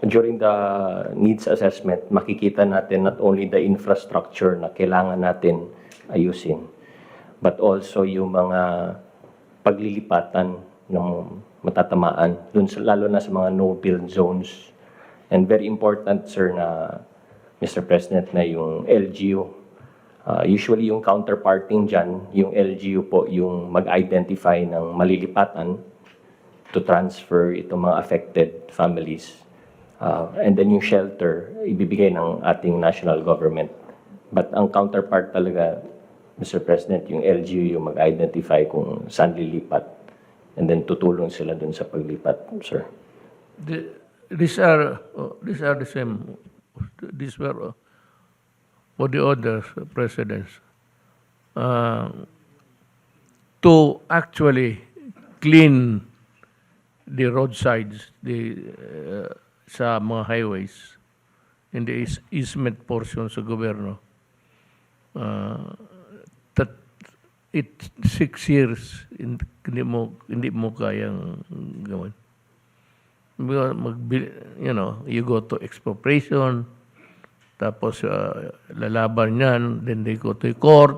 during the needs assessment, makikita natin not only the infrastructure na kailangan natin ayusin, but also yung mga paglilipatan ng matatamaan, lalo na sa mga no-build zones. And very important, sir, na Mr. President, na yung LGU. Usually yung counterparting dyan, yung LGU po yung mag-identify ng malilipatan to transfer itong mga affected families. And then yung shelter, ibibigay ng ating national government. But ang counterpart talaga, Mr. President, yung LGU yung mag-identify kung saan lilipat. And then tutulong sila dun sa paglipat, sir. These are the same. These were for the other presidents to actually clean the roadsides, sa mga highways, in the easement portion sa gobyerno. That 6 years hindi mo kayang gawin. You go to expropriation, tapos lalaban yan, then they go to court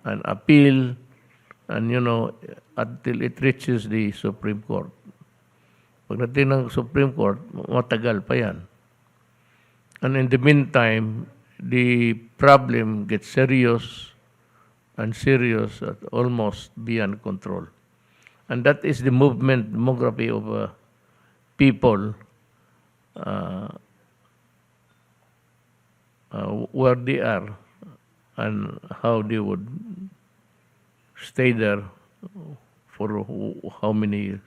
and appeal, and until it reaches the Supreme Court. Pagdating ng Supreme Court, matagal pa yan. And in the meantime, the problem gets serious and serious at almost beyond control. And that is the movement, demography of people where they are and how they would stay there for how many years.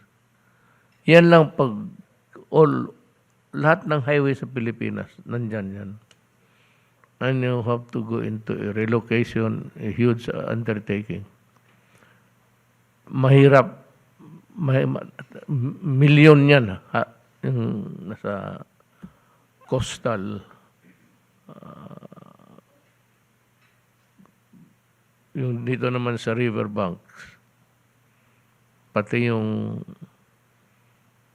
Yan lang pag lahat ng highway sa Pilipinas, nandyan yan. And you have to go into a relocation, a huge undertaking. Mahirap, milyon yan yung nasa coastal yung dito naman sa riverbanks, pati yung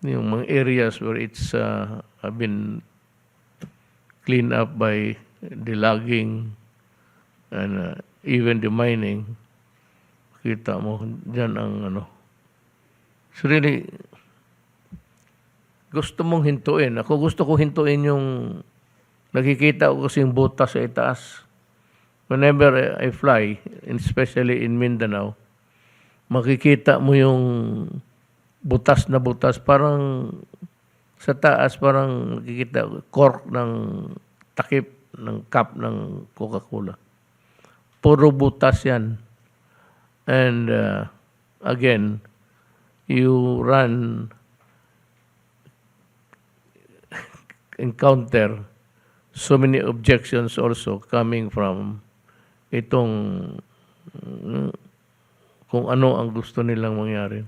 mga areas where it's have been cleaned up by the logging and even the mining, kita mo dyan ang it's really, gusto mong hintuin. Ako gusto ko hintuin yung nakikita ko kasing butas sa itaas. Whenever I fly, especially in Mindanao, makikita mo yung butas na butas, parang sa taas, parang makikita cork ng takip ng cup ng Coca-Cola. Puro butas yan. And again, you encounter so many objections also coming from itong kung ano ang gusto nilang mangyari.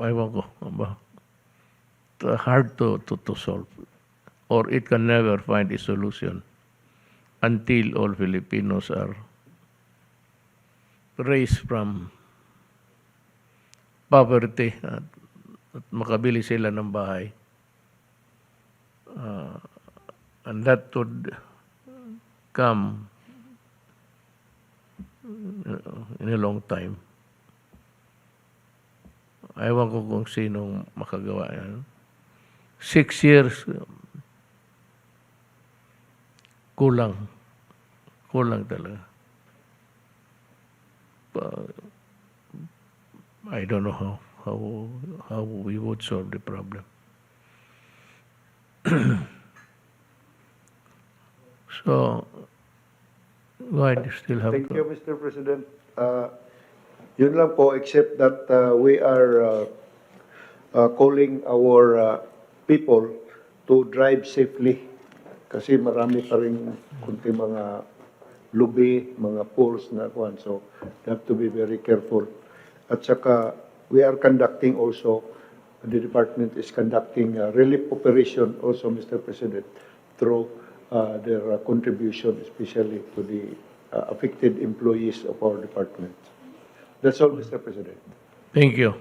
Ewan ko, hard to solve, or it can never find a solution until all Filipinos are raised from poverty at makabili sila ng bahay. And that would come in a long time. Ewan ko kung sinong makagawa yan. 6 years, kulang talaga. I don't know how we would solve the problem. So, why do you still have Thank you, Mr. President. Yun lang po, except that we are calling our people to drive safely kasi marami pa rin kunti mga lubi, mga pools na kuwan. So, they have to be very careful. At saka, we are conducting also, the department is conducting a relief operation also, Mr. President, through their contribution, especially to the affected employees of our department. That's all, Mr. President. Thank you.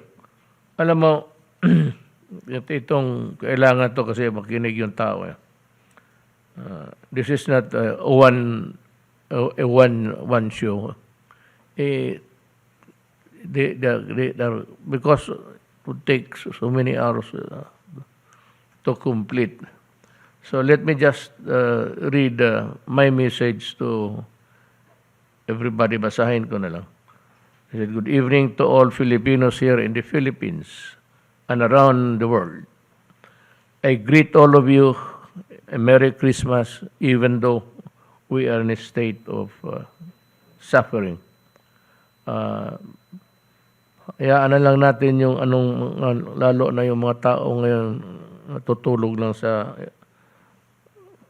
Alam mo, itong kailangan to kasi makinig yung tao. This is not a one show. Because it would take so many hours to complete. So let me just read my message to everybody. Basahin ko na lang. He said, good evening to all Filipinos here in the Philippines and around the world. I greet all of you a Merry Christmas, even though we are in a state of suffering. Hayaan na lang natin yung lalo na yung mga tao ngayon natutulog lang sa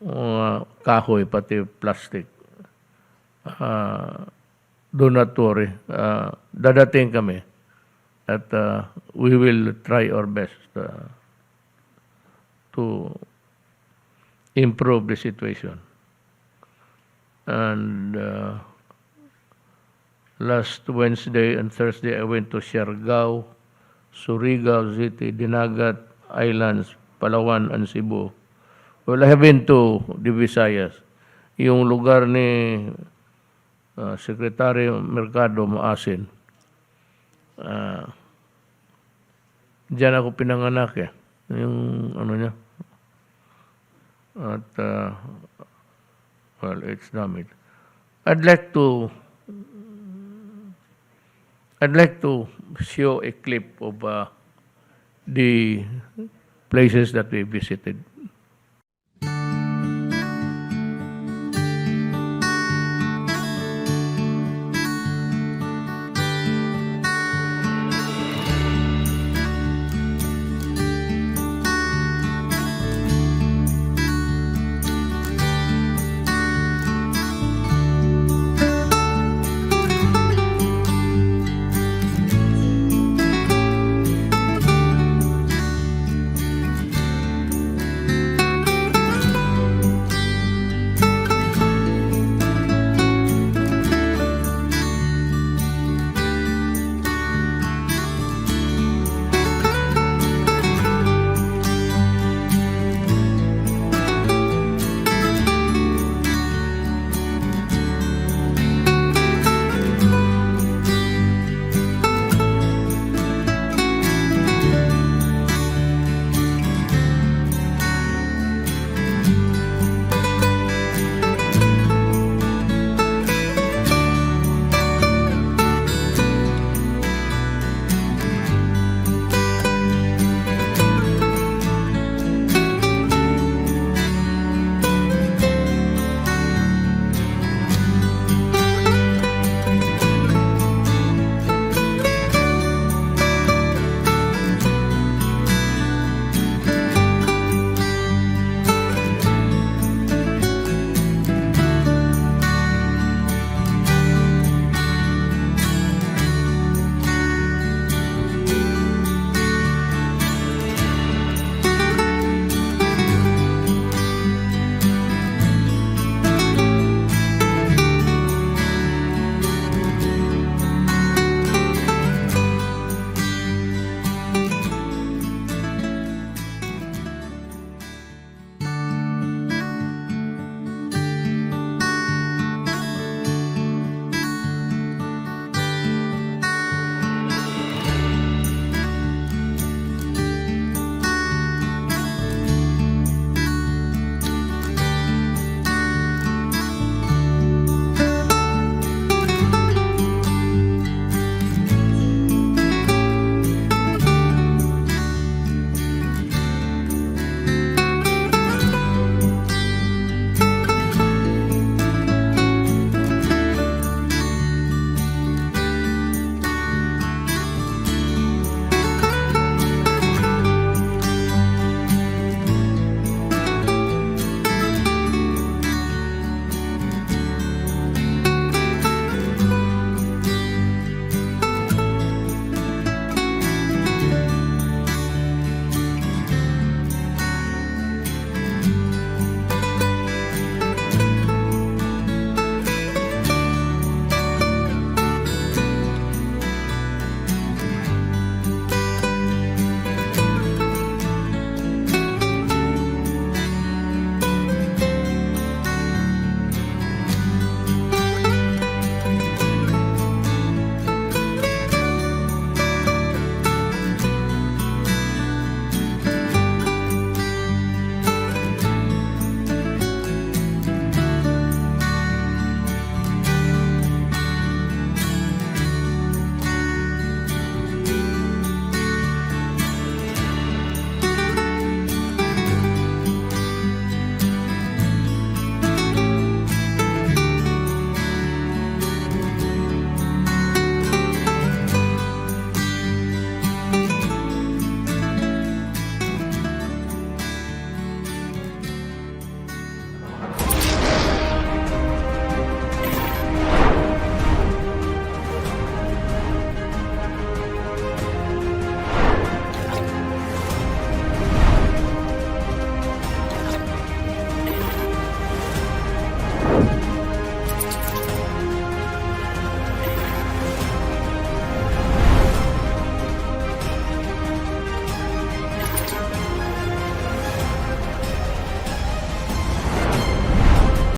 mga kahoy, pati plastic. Do not worry. Dadating kami at we will try our best to improve the situation. And last Wednesday and Thursday, I went to Siargao, Surigao City, Dinagat Islands, Palawan, and Cebu. Well, I have been to the Visayas. Yung lugar ni Secretary Mercado Maasin. Diyan ako pinanganak yung ano niya. At well, it's damaged. I'd like to show a clip of the places that we visited.